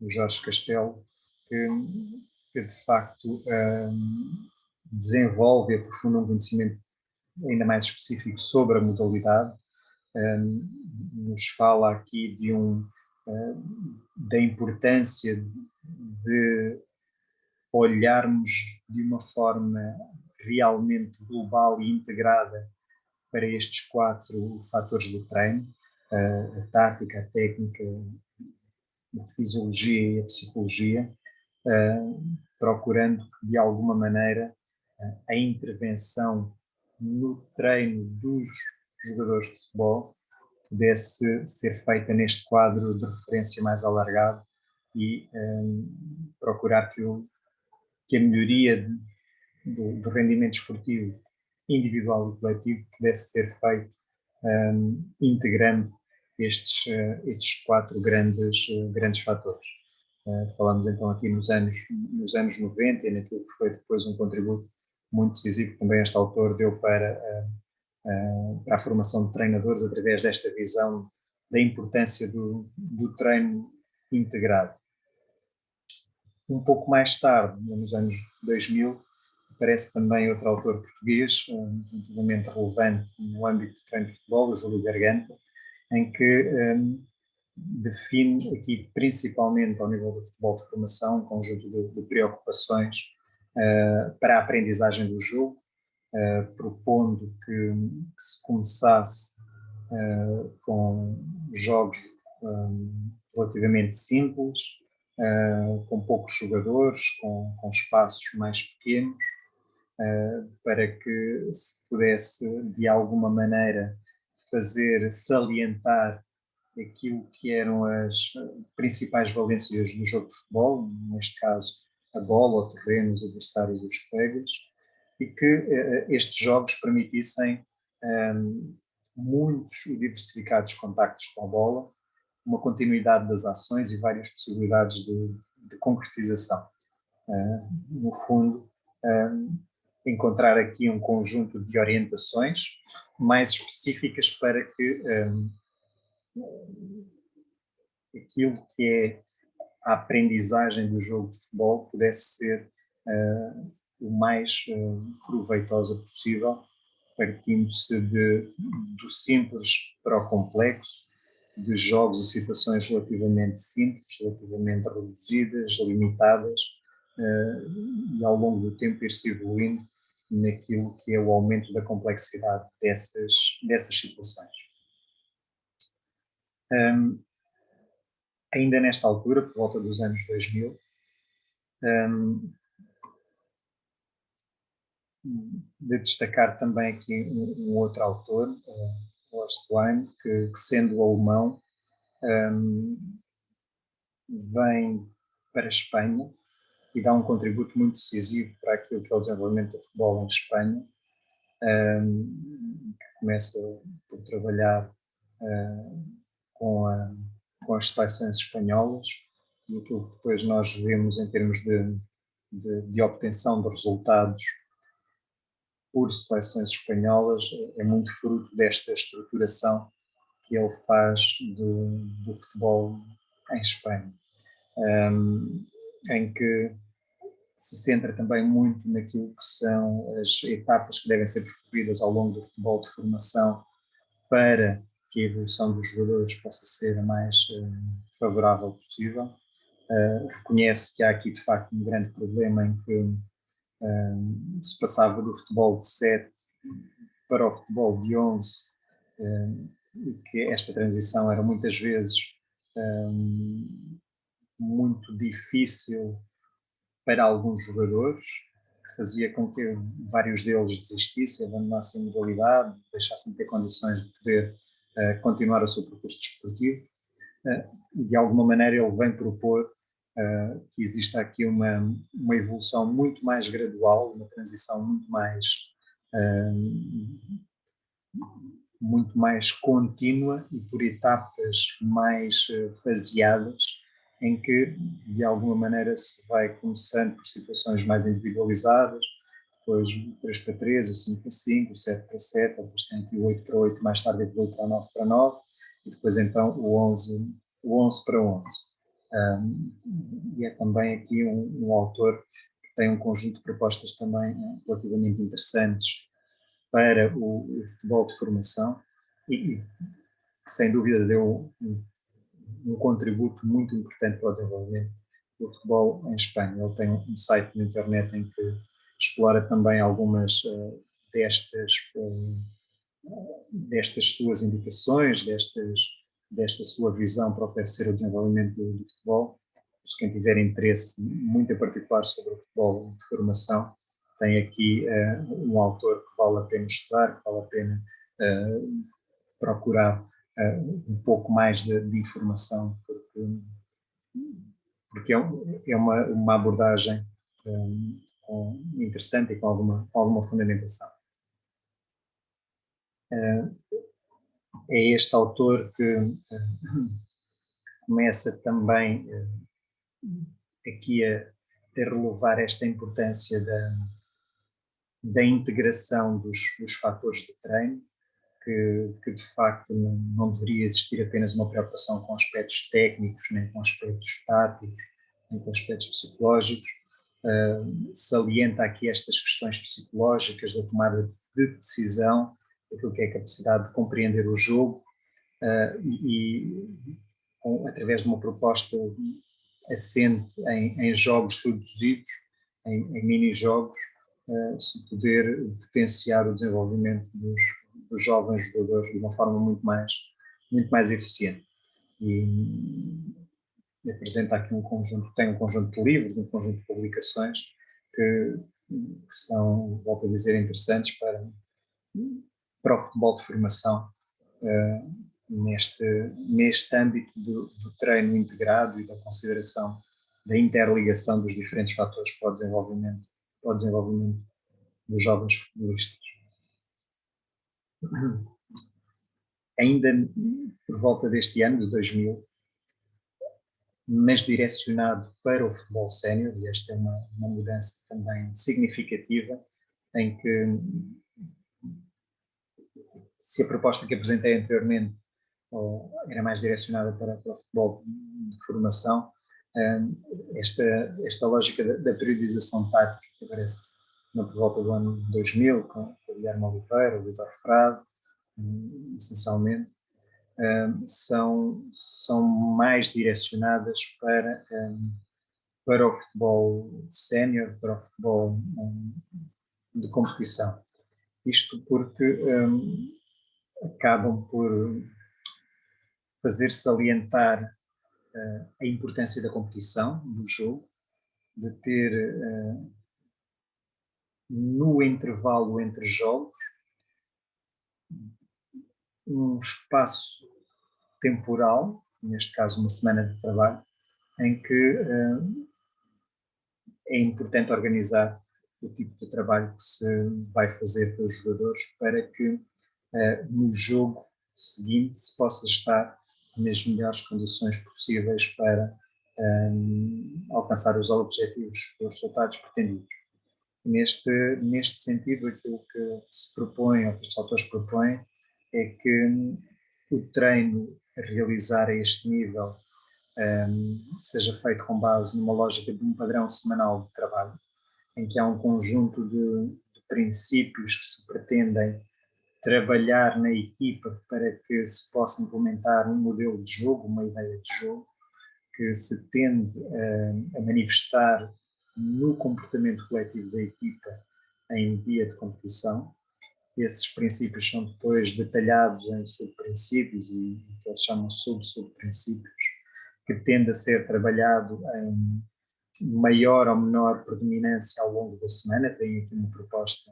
o Jorge Castelo, que de facto desenvolve e aprofunda um conhecimento ainda mais específico sobre a modalidade, nos fala aqui da importância de olharmos de uma forma realmente global e integrada para estes 4 fatores do treino, a tática, a técnica, a fisiologia e a psicologia, procurando que, de alguma maneira, a intervenção no treino dos jogadores de futebol pudesse ser feita neste quadro de referência mais alargado e procurar que a melhoria do rendimento esportivo individual e coletivo pudesse ser feito integrando estes 4 grandes fatores. Falamos então aqui nos anos 90 e naquilo que foi depois um contributo muito decisivo que também este autor deu para a formação de treinadores através desta visão da importância do treino integrado. Um pouco mais tarde, nos anos 2000, aparece também outro autor português, relativamente relevante no âmbito do treino de futebol, o Júlio Garganta, em que define aqui, principalmente ao nível do futebol de formação, um conjunto de preocupações para a aprendizagem do jogo, propondo que se começasse com jogos relativamente simples, com poucos jogadores, com espaços mais pequenos, para que se pudesse, de alguma maneira, fazer salientar aquilo que eram as principais valências do jogo de futebol, neste caso a bola, o terreno, os adversários e os colegas, e que estes jogos permitissem muitos e diversificados contactos com a bola, uma continuidade das ações e várias possibilidades de concretização. No fundo, encontrar aqui um conjunto de orientações mais específicas para que aquilo que é a aprendizagem do jogo de futebol pudesse ser o mais proveitosa possível, partindo-se do simples para o complexo, de jogos e situações relativamente simples, relativamente reduzidas, limitadas, e ao longo do tempo ir-se evoluindo naquilo que é o aumento da complexidade dessas situações. Ainda nesta altura, por volta dos anos 2000, de destacar também aqui um outro autor, Horst Wein, que sendo alemão, vem para a Espanha e dá um contributo muito decisivo para aquilo que é o desenvolvimento do futebol em Espanha, que começa por trabalhar com as seleções espanholas, e aquilo que depois nós vemos em termos de obtenção de resultados por seleções espanholas é muito fruto desta estruturação que ele faz do futebol em Espanha, em que se centra também muito naquilo que são as etapas que devem ser percorridas ao longo do futebol de formação para que a evolução dos jogadores possa ser a mais favorável possível. Reconhece que há aqui de facto um grande problema em que se passava do futebol de 7 para o futebol de 11, e que esta transição era muitas vezes muito difícil para alguns jogadores, que fazia com que vários deles desistissem, abandonassem a modalidade, deixassem de ter condições de poder continuar o seu percurso desportivo. De alguma maneira ele vem propor que exista aqui uma evolução muito mais gradual, uma transição muito mais contínua e por etapas mais faseadas, em que de alguma maneira se vai começando por situações mais individualizadas, depois 3 para 3, o 5 para 5, o 7 para 7, depois tem aqui o 8 para 8, mais tarde evolui para 9 para 9, e depois então o 11 para 11. E é também aqui um autor que tem um conjunto de propostas também relativamente interessantes para o futebol de formação e que sem dúvida deu um contributo muito importante para o desenvolvimento do futebol em Espanha. Ele tem um site na internet em que explora também algumas destas suas indicações, desta sua visão para o que deve ser o desenvolvimento do futebol. Se quem tiver interesse muito em particular sobre o futebol de formação, tem aqui um autor que vale a pena estudar, que vale a pena procurar um pouco mais de informação, porque é uma abordagem interessante e com alguma fundamentação. É este autor que começa também aqui a relevar esta importância da integração dos fatores de treino, que de facto não deveria existir apenas uma preocupação com aspectos técnicos, nem com aspectos táticos, nem com aspectos psicológicos, salienta aqui estas questões psicológicas da tomada de decisão, aquilo que é a capacidade de compreender o jogo, através de uma proposta assente em jogos reduzidos, em mini-jogos, se poder potenciar o desenvolvimento dos jovens jogadores de uma forma muito mais eficiente. E apresenta aqui tem um conjunto de livros, um conjunto de publicações que são, volto a dizer, interessantes para o futebol de formação, neste âmbito do treino integrado e da consideração da interligação dos diferentes fatores para o desenvolvimento dos jovens futebolistas. Ainda por volta deste ano, de 2000, mas direcionado para o futebol sénior, e esta é uma mudança também significativa, em que, se a proposta que apresentei anteriormente era mais direcionada para o futebol de formação, esta lógica da periodização tática que aparece por volta do ano 2000, com o Guilherme Oliveira, o Vitor Frade, essencialmente, são mais direcionadas para o futebol sénior, para o futebol de competição. Isto porque acabam por fazer salientar a importância da competição, do jogo, de ter no intervalo entre jogos um espaço temporal, neste caso uma semana de trabalho, em que é importante organizar o tipo de trabalho que se vai fazer pelos jogadores para que no jogo seguinte se possa estar nas melhores condições possíveis para alcançar os objetivos, os resultados pretendidos. Neste sentido, aquilo que se propõe, ou que os autores propõem, é que o treino a realizar a este nível seja feito com base numa lógica de um padrão semanal de trabalho, em que há um conjunto de princípios que se pretendem trabalhar na equipa para que se possa implementar um modelo de jogo, uma ideia de jogo, que se tende a manifestar no comportamento coletivo da equipa em dia de competição. Esses princípios são depois detalhados em subprincípios e que eles chamam subprincípios, que tende a ser trabalhado em maior ou menor predominância ao longo da semana. Tem aqui uma proposta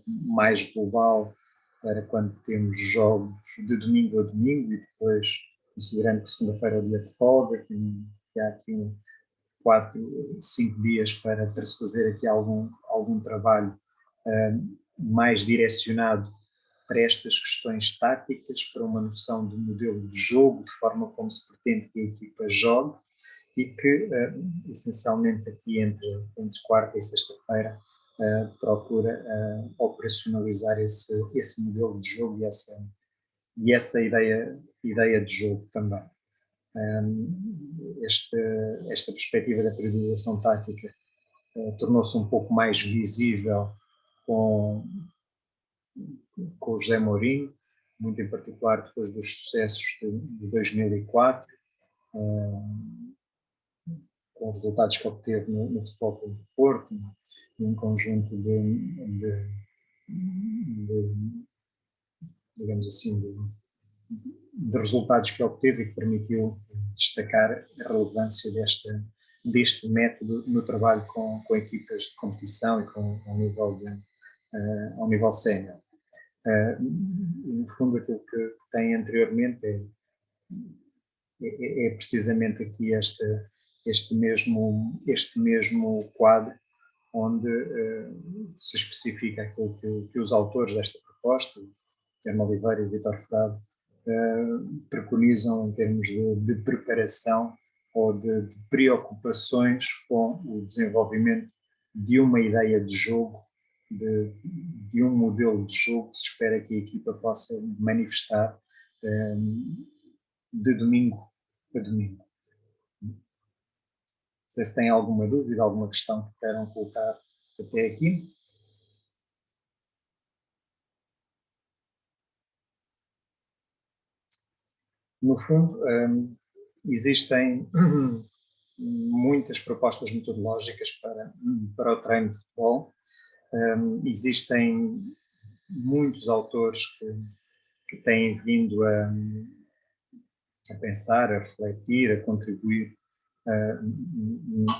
mais global para quando temos jogos de domingo a domingo, e depois, considerando que segunda-feira é o dia de folga, que há aqui 4, 5 dias para se fazer aqui algum trabalho mais direcionado para estas questões táticas, para uma noção de modelo de jogo, de forma como se pretende que a equipa jogue, e que, essencialmente, aqui entre quarta e sexta-feira, procura operacionalizar esse modelo de jogo e essa ideia de jogo também. Esta perspectiva da periodização tática tornou-se um pouco mais visível com o José Mourinho, muito em particular depois dos sucessos de 2004, com os resultados que obteve no Futebol Clube do Porto, num conjunto digamos assim, de resultados que obteve e que permitiu destacar a relevância deste método no trabalho com equipas de competição e ao nível sénior. No fundo, aquilo que tem anteriormente é precisamente aqui este mesmo quadro, onde se especifica aquilo que os autores desta proposta, Guilherme Oliveira e Vitor Frade, preconizam em termos de preparação ou de preocupações com o desenvolvimento de uma ideia de jogo, de um modelo de jogo que se espera que a equipa possa manifestar de domingo a domingo. sei se têm alguma dúvida, alguma questão que queiram colocar até aqui. No fundo, existem muitas propostas metodológicas para o treino de futebol. Existem muitos autores que têm vindo a pensar, a refletir, a contribuir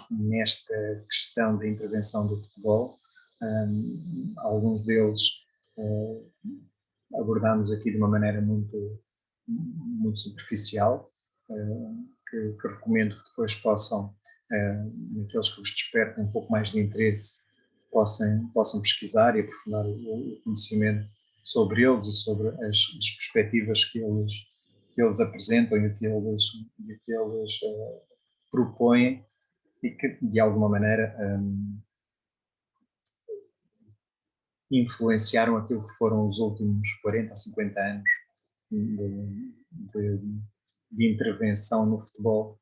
nesta questão da intervenção do futebol. Alguns deles abordamos aqui de uma maneira muito superficial, que recomendo que depois possam, aqueles que vos despertem um pouco mais de interesse, possam pesquisar e aprofundar o conhecimento sobre eles e sobre as perspectivas que eles apresentam e que eles propõem, e que de alguma maneira influenciaram aquilo que foram os últimos 40 a 50 anos de intervenção no futebol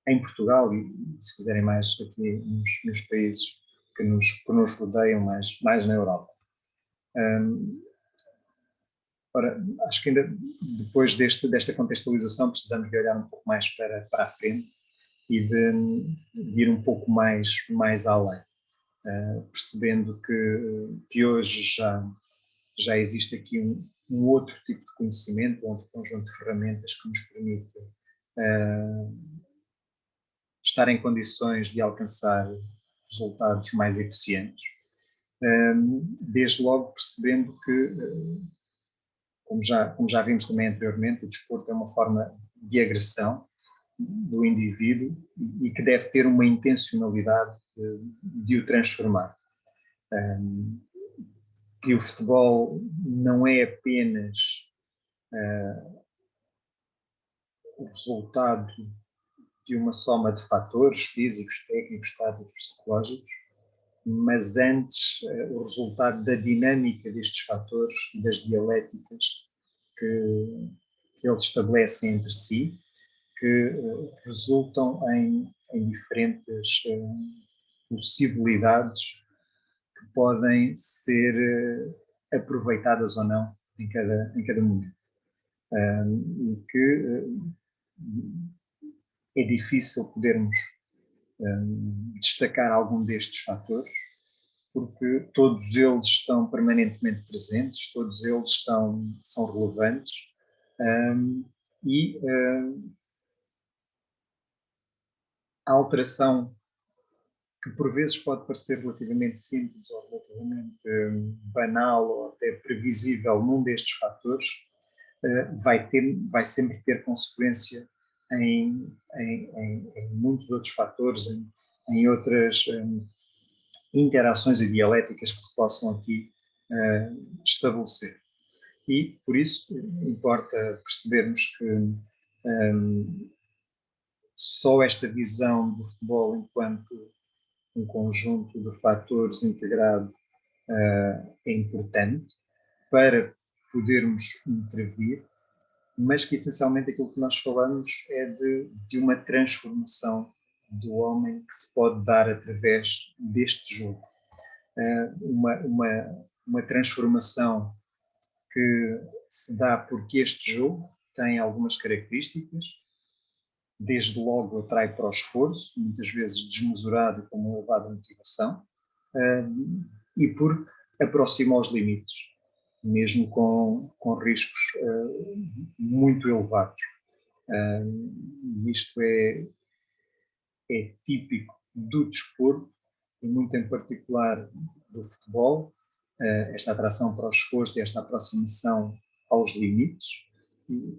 em Portugal e, se quiserem, mais aqui nos países que nos rodeiam, mais na Europa. Ora, acho que ainda depois desta contextualização precisamos de olhar um pouco mais para a frente e de ir um pouco mais além, percebendo que hoje já existe aqui um outro tipo de conhecimento, um outro conjunto de ferramentas que nos permite estar em condições de alcançar resultados mais eficientes, desde logo percebendo que, como já vimos também anteriormente, o desporto é uma forma de agressão do indivíduo e que deve ter uma intencionalidade de o transformar. Que o futebol não é apenas o resultado de uma soma de fatores físicos, técnicos, táticos, psicológicos, mas antes o resultado da dinâmica destes fatores, das dialéticas que eles estabelecem entre si, que resultam em diferentes possibilidades que podem ser aproveitadas ou não em cada momento. E que é difícil podermos destacar algum destes fatores, porque todos eles estão permanentemente presentes, todos eles são relevantes, e a alteração, que por vezes pode parecer relativamente simples ou relativamente banal ou até previsível num destes fatores, vai sempre ter consequência em muitos outros fatores, em outras interações e dialéticas que se possam aqui estabelecer. E, por isso, importa percebermos que só esta visão do futebol enquanto um conjunto de fatores integrado é importante para podermos intervir, mas que essencialmente aquilo que nós falamos é de uma transformação do homem que se pode dar através deste jogo. Uma transformação que se dá porque este jogo tem algumas características, desde logo atrai para o esforço, muitas vezes desmesurado com uma elevada motivação, e porque aproxima aos limites, mesmo com riscos muito elevados. Isto é típico do desporto, e muito em particular do futebol, esta atração para o esforço e esta aproximação aos limites,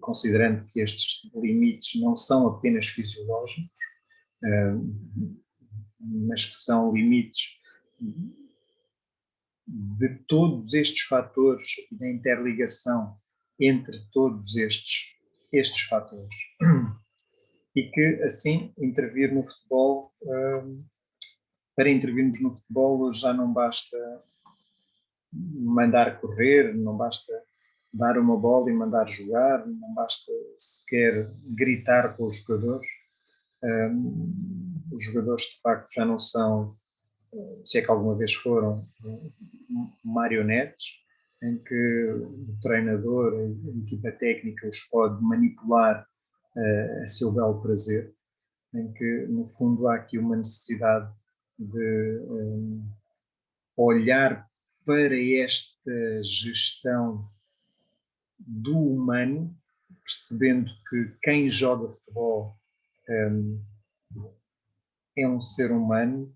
considerando que estes limites não são apenas fisiológicos, mas que são limites de todos estes fatores e da interligação entre todos estes fatores. E que, assim, intervir no futebol, para intervirmos no futebol já não basta mandar correr, não basta dar uma bola e mandar jogar, não basta sequer gritar com os jogadores, Os jogadores, de facto, já não são, se é que alguma vez foram, marionetes, em que o treinador, a equipa técnica os pode manipular a seu belo prazer, em que, no fundo, há aqui uma necessidade de olhar para esta gestão do humano, percebendo que quem joga futebol é um ser humano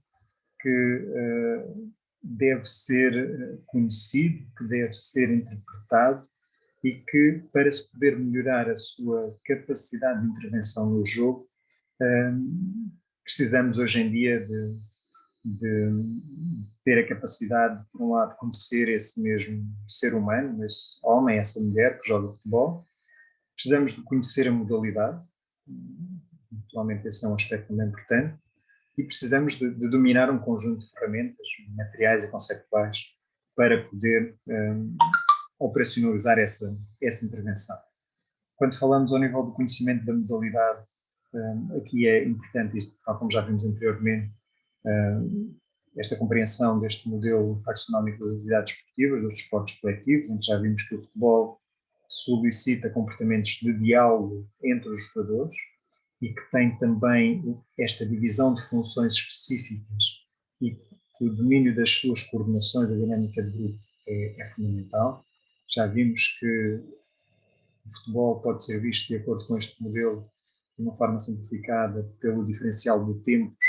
que deve ser conhecido, que deve ser interpretado e que, para se poder melhorar a sua capacidade de intervenção no jogo, precisamos hoje em dia de ter a capacidade de, por um lado, conhecer esse mesmo ser humano, esse homem, essa mulher que joga futebol. Precisamos de conhecer a modalidade, naturalmente esse é um aspecto também importante, e precisamos de dominar um conjunto de ferramentas, materiais e conceptuais para poder operacionalizar essa intervenção. Quando falamos ao nível do conhecimento da modalidade, aqui é importante, isto, tal como já vimos anteriormente, esta compreensão deste modelo taxonómico das atividades esportivas, dos desportos coletivos, em que já vimos que o futebol solicita comportamentos de diálogo entre os jogadores e que tem também esta divisão de funções específicas e que o domínio das suas coordenações, a dinâmica de grupo é fundamental. Já vimos que o futebol pode ser visto, de acordo com este modelo, de uma forma simplificada, pelo diferencial de tempos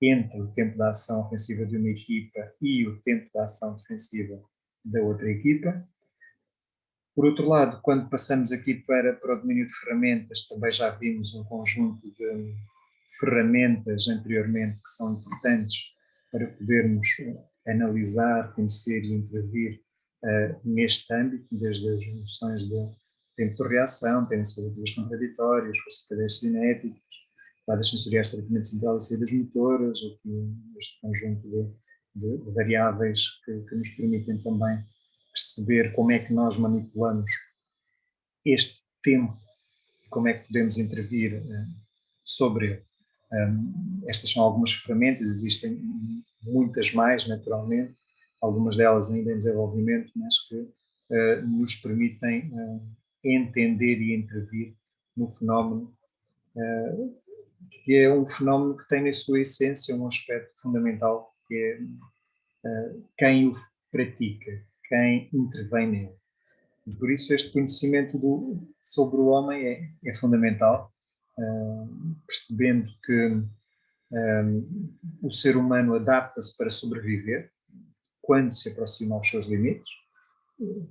entre o tempo da ação ofensiva de uma equipa e o tempo da ação defensiva da outra equipa. Por outro lado, quando passamos aqui para o domínio de ferramentas, também já vimos um conjunto de ferramentas anteriormente que são importantes para podermos analisar, conhecer e intervir neste âmbito, desde as noções de tempo de reação, tendências relativas contraditórias, cadeias cinéticas, dadas sensoriais, tratamento central e saídas motoras, aqui este conjunto de variáveis que nos permitem também perceber como é que nós manipulamos este tempo e como é que podemos intervir sobre ele. Estas são algumas ferramentas, existem muitas mais, naturalmente, algumas delas ainda em desenvolvimento, mas que nos permitem entender e intervir no fenómeno, que é um fenómeno que tem na sua essência um aspecto fundamental, que é quem o pratica, quem intervém nele. E por isso este conhecimento sobre o homem é fundamental, percebendo que o ser humano adapta-se para sobreviver quando se aproxima aos seus limites,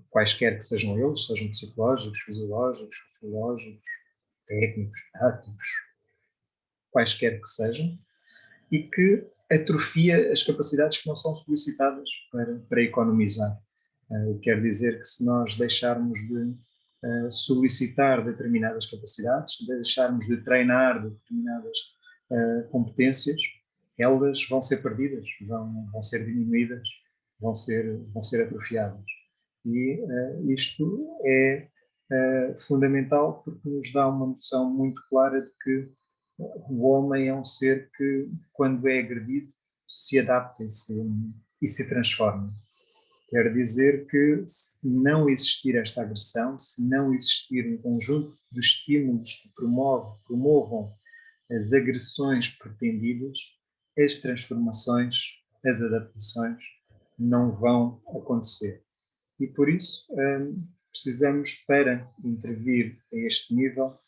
quaisquer que sejam eles, sejam psicológicos, fisiológicos, sociológicos, técnicos, táticos, quaisquer que sejam, e que atrofia as capacidades que não são solicitadas para economizar. Quer dizer que se nós deixarmos de solicitar determinadas capacidades, de deixarmos de treinar determinadas competências, elas vão ser perdidas, vão ser diminuídas, vão ser atrofiadas. E isto é fundamental porque nos dá uma noção muito clara de que o homem é um ser que, quando é agredido, se adapta e se transforma. Quer dizer que, se não existir esta agressão, se não existir um conjunto de estímulos que promovam as agressões pretendidas, as transformações, as adaptações não vão acontecer. E por isso precisamos, para intervir a este nível,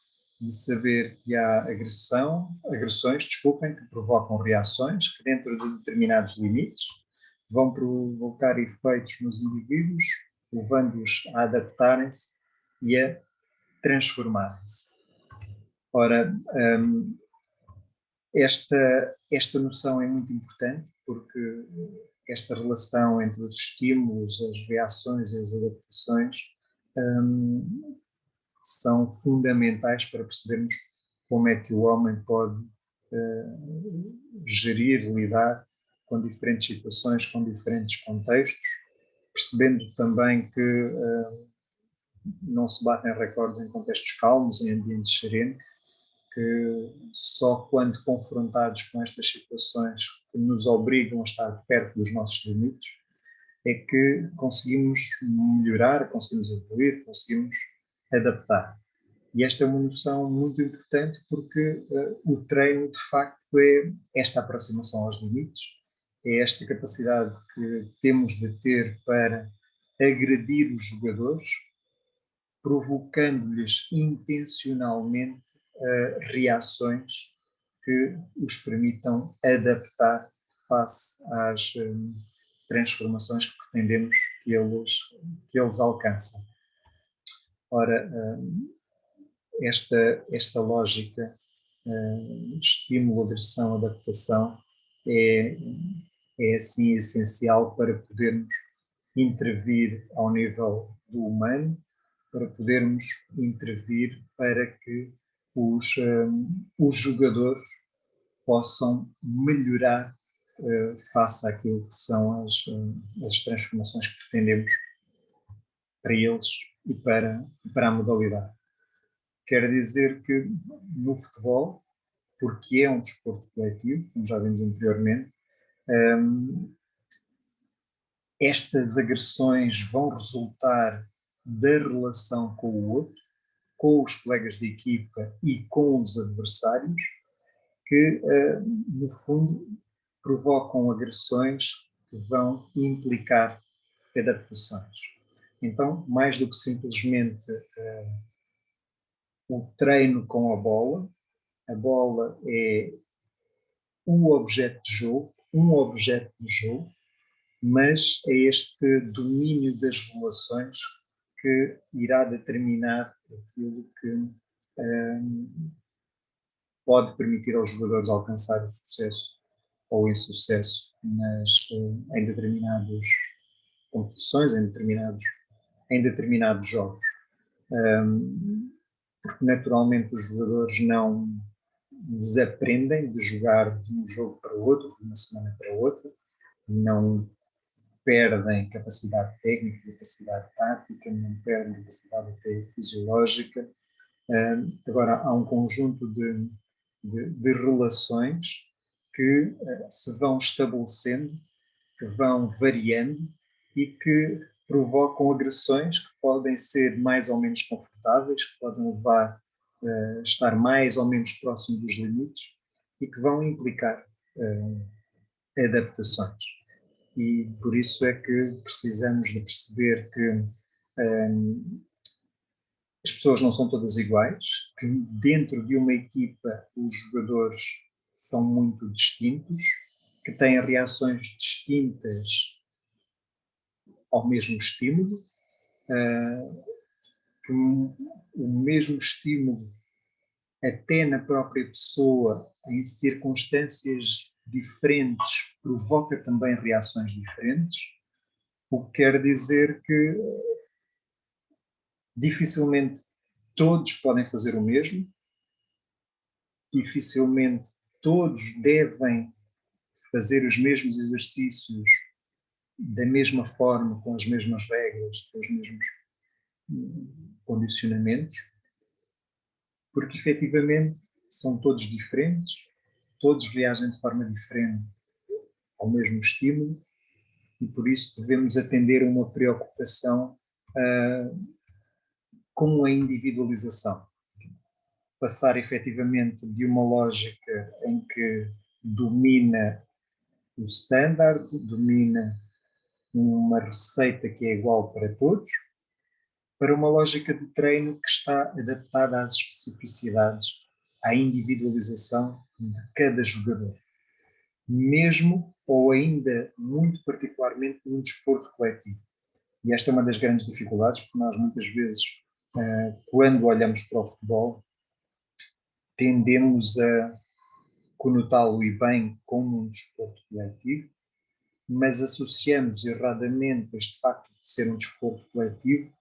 de saber que há agressões, que provocam reações que, dentro de determinados limites, vão provocar efeitos nos indivíduos, levando-os a adaptarem-se e a transformarem-se. Ora, esta noção é muito importante porque esta relação entre os estímulos, as reações e as adaptações são fundamentais para percebermos como é que o homem pode gerir, lidar com diferentes situações, com diferentes contextos, percebendo também que não se batem recordes em contextos calmos, em ambientes serenos, que só quando confrontados com estas situações que nos obrigam a estar perto dos nossos limites é que conseguimos melhorar, conseguimos evoluir, conseguimos adaptar. E esta é uma noção muito importante porque o treino, de facto, é esta aproximação aos limites, é esta capacidade que temos de ter para agredir os jogadores, provocando-lhes intencionalmente reações que os permitam adaptar face às transformações que pretendemos que eles alcancem. Ora, esta lógica de estímulo, agressão, adaptação é assim essencial para podermos intervir ao nível do humano, para podermos intervir para que os jogadores possam melhorar face àquilo que são as transformações que pretendemos para eles e para a modalidade. Quer dizer que no futebol, porque é um desporto coletivo, como já vimos anteriormente, estas agressões vão resultar da relação com o outro, com os colegas de equipa e com os adversários, que, no fundo, provocam agressões que vão implicar adaptações. Então, mais do que simplesmente o treino com a bola é um objeto de jogo, mas é este domínio das relações que irá determinar aquilo que pode permitir aos jogadores alcançar o sucesso ou insucesso em determinadas competições, em determinados jogos. Porque naturalmente os jogadores não desaprendem de jogar de um jogo para o outro, de uma semana para outra, não perdem capacidade técnica, capacidade tática, não perdem capacidade até fisiológica. Agora, há um conjunto de relações que se vão estabelecendo, que vão variando e que provocam agressões que podem ser mais ou menos confortáveis, que podem levar a estar mais ou menos próximo dos limites e que vão implicar adaptações. E por isso é que precisamos de perceber que as pessoas não são todas iguais, que dentro de uma equipa os jogadores são muito distintos, que têm reações distintas ao mesmo estímulo, que o mesmo estímulo até na própria pessoa, em circunstâncias diferentes, provoca também reações diferentes, o que quer dizer que dificilmente todos podem fazer o mesmo, dificilmente todos devem fazer os mesmos exercícios da mesma forma, com as mesmas regras, com os mesmos condicionamentos, porque efetivamente são todos diferentes, todos reagem de forma diferente ao mesmo estímulo e por isso devemos atender a uma preocupação com a individualização. Passar efetivamente de uma lógica em que domina o standard, domina uma receita que é igual para todos, para uma lógica de treino que está adaptada às especificidades, à individualização de cada jogador. Mesmo ou ainda muito particularmente num desporto coletivo. E esta é uma das grandes dificuldades, porque nós muitas vezes, quando olhamos para o futebol, tendemos a conotá-lo e bem como um desporto coletivo, mas associamos erradamente este facto de ser um desporto coletivo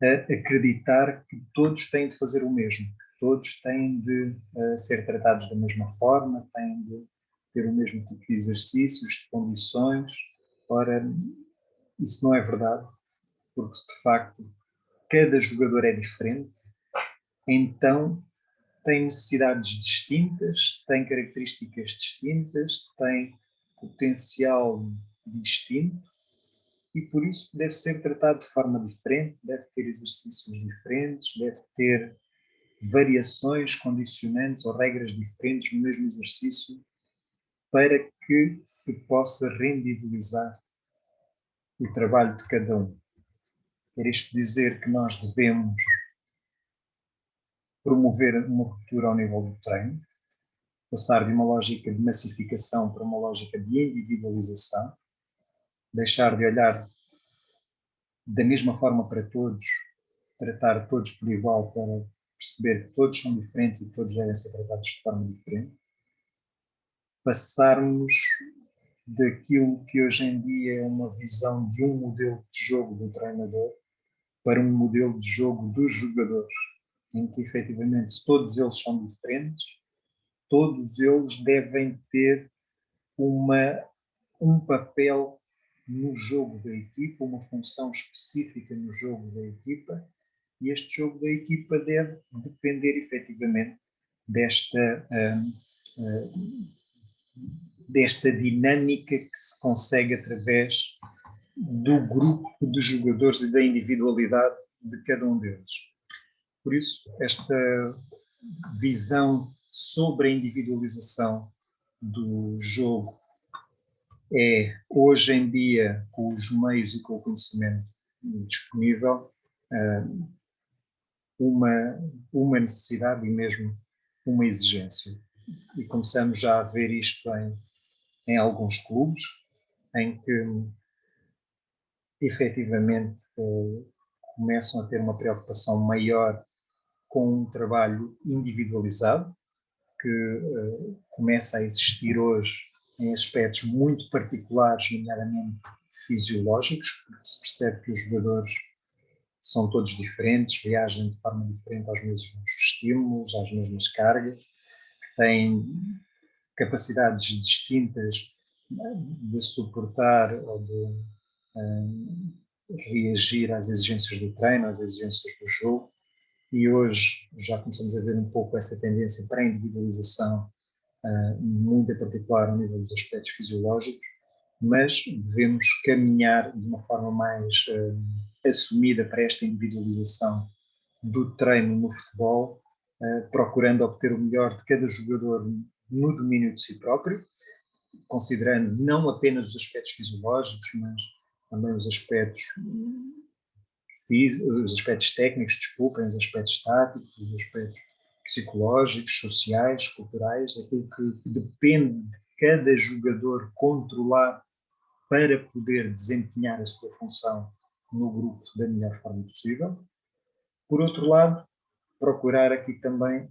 a acreditar que todos têm de fazer o mesmo, que todos têm de ser tratados da mesma forma, têm de ter o mesmo tipo de exercícios, de condições. Ora, isso não é verdade, porque se de facto cada jogador é diferente, então tem necessidades distintas, tem características distintas, tem potencial distinto e por isso deve ser tratado de forma diferente, deve ter exercícios diferentes, deve ter variações, condicionantes ou regras diferentes no mesmo exercício para que se possa rendibilizar o trabalho de cada um. Quer isto dizer que nós devemos promover uma ruptura ao nível do treino, passar de uma lógica de massificação para uma lógica de individualização, deixar de olhar da mesma forma para todos, tratar todos por igual para perceber que todos são diferentes e todos devem ser tratados de forma diferente, passarmos daquilo que hoje em dia é uma visão de um modelo de jogo do treinador para um modelo de jogo dos jogadores, em que efetivamente se todos eles são diferentes, todos eles devem ter um papel no jogo da equipa, uma função específica no jogo da equipa, e este jogo da equipa deve depender efetivamente desta dinâmica que se consegue através do grupo de jogadores e da individualidade de cada um deles. Por isso, esta visão sobre a individualização do jogo é, hoje em dia, com os meios e com o conhecimento disponível, uma necessidade e mesmo uma exigência. E começamos já a ver isto em alguns clubes, em que efetivamente começam a ter uma preocupação maior com um trabalho individualizado, que começa a existir hoje em aspectos muito particulares, nomeadamente fisiológicos, porque se percebe que os jogadores são todos diferentes, reagem de forma diferente aos mesmos estímulos, às mesmas cargas, têm capacidades distintas de suportar ou de reagir às exigências do treino, às exigências do jogo, e hoje já começamos a ver um pouco essa tendência para a individualização, muito em particular ao nível dos aspectos fisiológicos, mas devemos caminhar de uma forma mais assumida para esta individualização do treino no futebol, procurando obter o melhor de cada jogador no domínio de si próprio, considerando não apenas os aspectos fisiológicos, mas também os aspectos técnicos, desculpem, os aspectos táticos, os aspectos psicológicos, sociais, culturais, aquilo que depende de cada jogador controlar para poder desempenhar a sua função no grupo da melhor forma possível. Por outro lado, procurar aqui também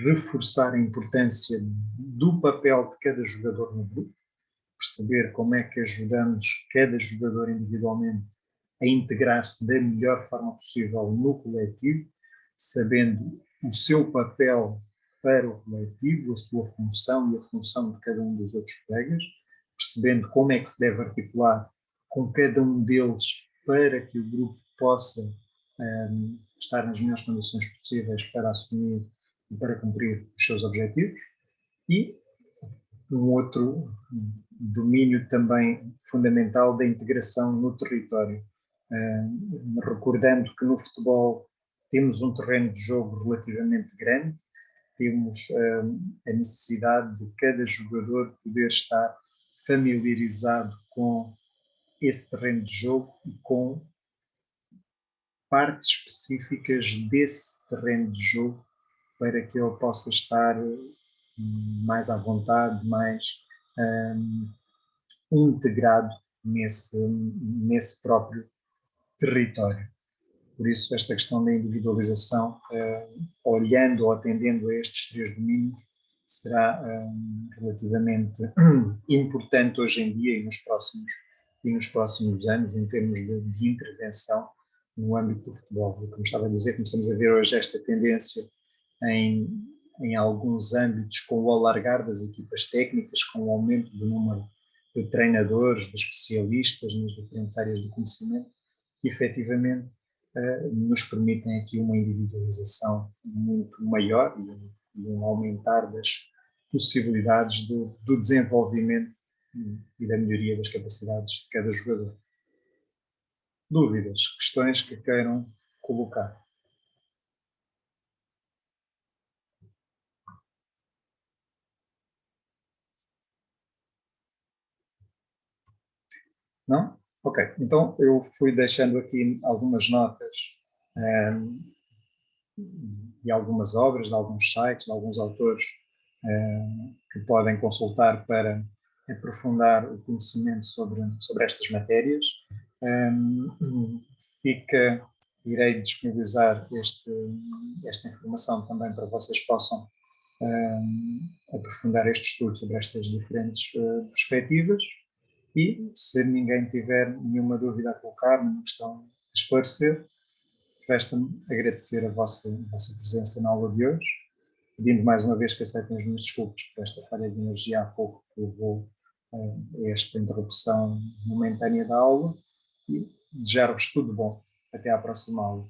reforçar a importância do papel de cada jogador no grupo, perceber como é que ajudamos cada jogador individualmente a integrar-se da melhor forma possível no coletivo, sabendo o seu papel para o coletivo, a sua função e a função de cada um dos outros colegas, percebendo como é que se deve articular com cada um deles para que o grupo possa estar nas melhores condições possíveis para assumir e para cumprir os seus objetivos. E um outro domínio também fundamental da integração no território. Recordando que no futebol temos um terreno de jogo relativamente grande, temos a necessidade de cada jogador poder estar familiarizado com esse terreno de jogo e com partes específicas desse terreno de jogo para que ele possa estar mais à vontade, mais integrado nesse próprio território. Por isso, esta questão da individualização, olhando ou atendendo a estes três domínios, será relativamente importante hoje em dia e nos próximos anos, em termos de intervenção no âmbito do futebol. Como estava a dizer, começamos a ver hoje esta tendência em alguns âmbitos, com o alargar das equipas técnicas, com o aumento do número de treinadores, de especialistas nas diferentes áreas do conhecimento, que efetivamente nos permitem aqui uma individualização muito maior e um aumentar das possibilidades do desenvolvimento e da melhoria das capacidades de cada jogador. Dúvidas, questões que queiram colocar? Não? Ok, então eu fui deixando aqui algumas notas de algumas obras, de alguns sites, de alguns autores que podem consultar para aprofundar o conhecimento sobre estas matérias. Irei disponibilizar esta informação também para vocês possam aprofundar este estudo sobre estas diferentes perspectivas. E, se ninguém tiver nenhuma dúvida a colocar, nenhuma questão a esclarecer, resta-me agradecer a vossa presença na aula de hoje, pedindo mais uma vez que aceitem as minhas desculpas por esta falha de energia há pouco que levou a esta interrupção momentânea da aula, e desejar-vos tudo bom. Até à próxima aula.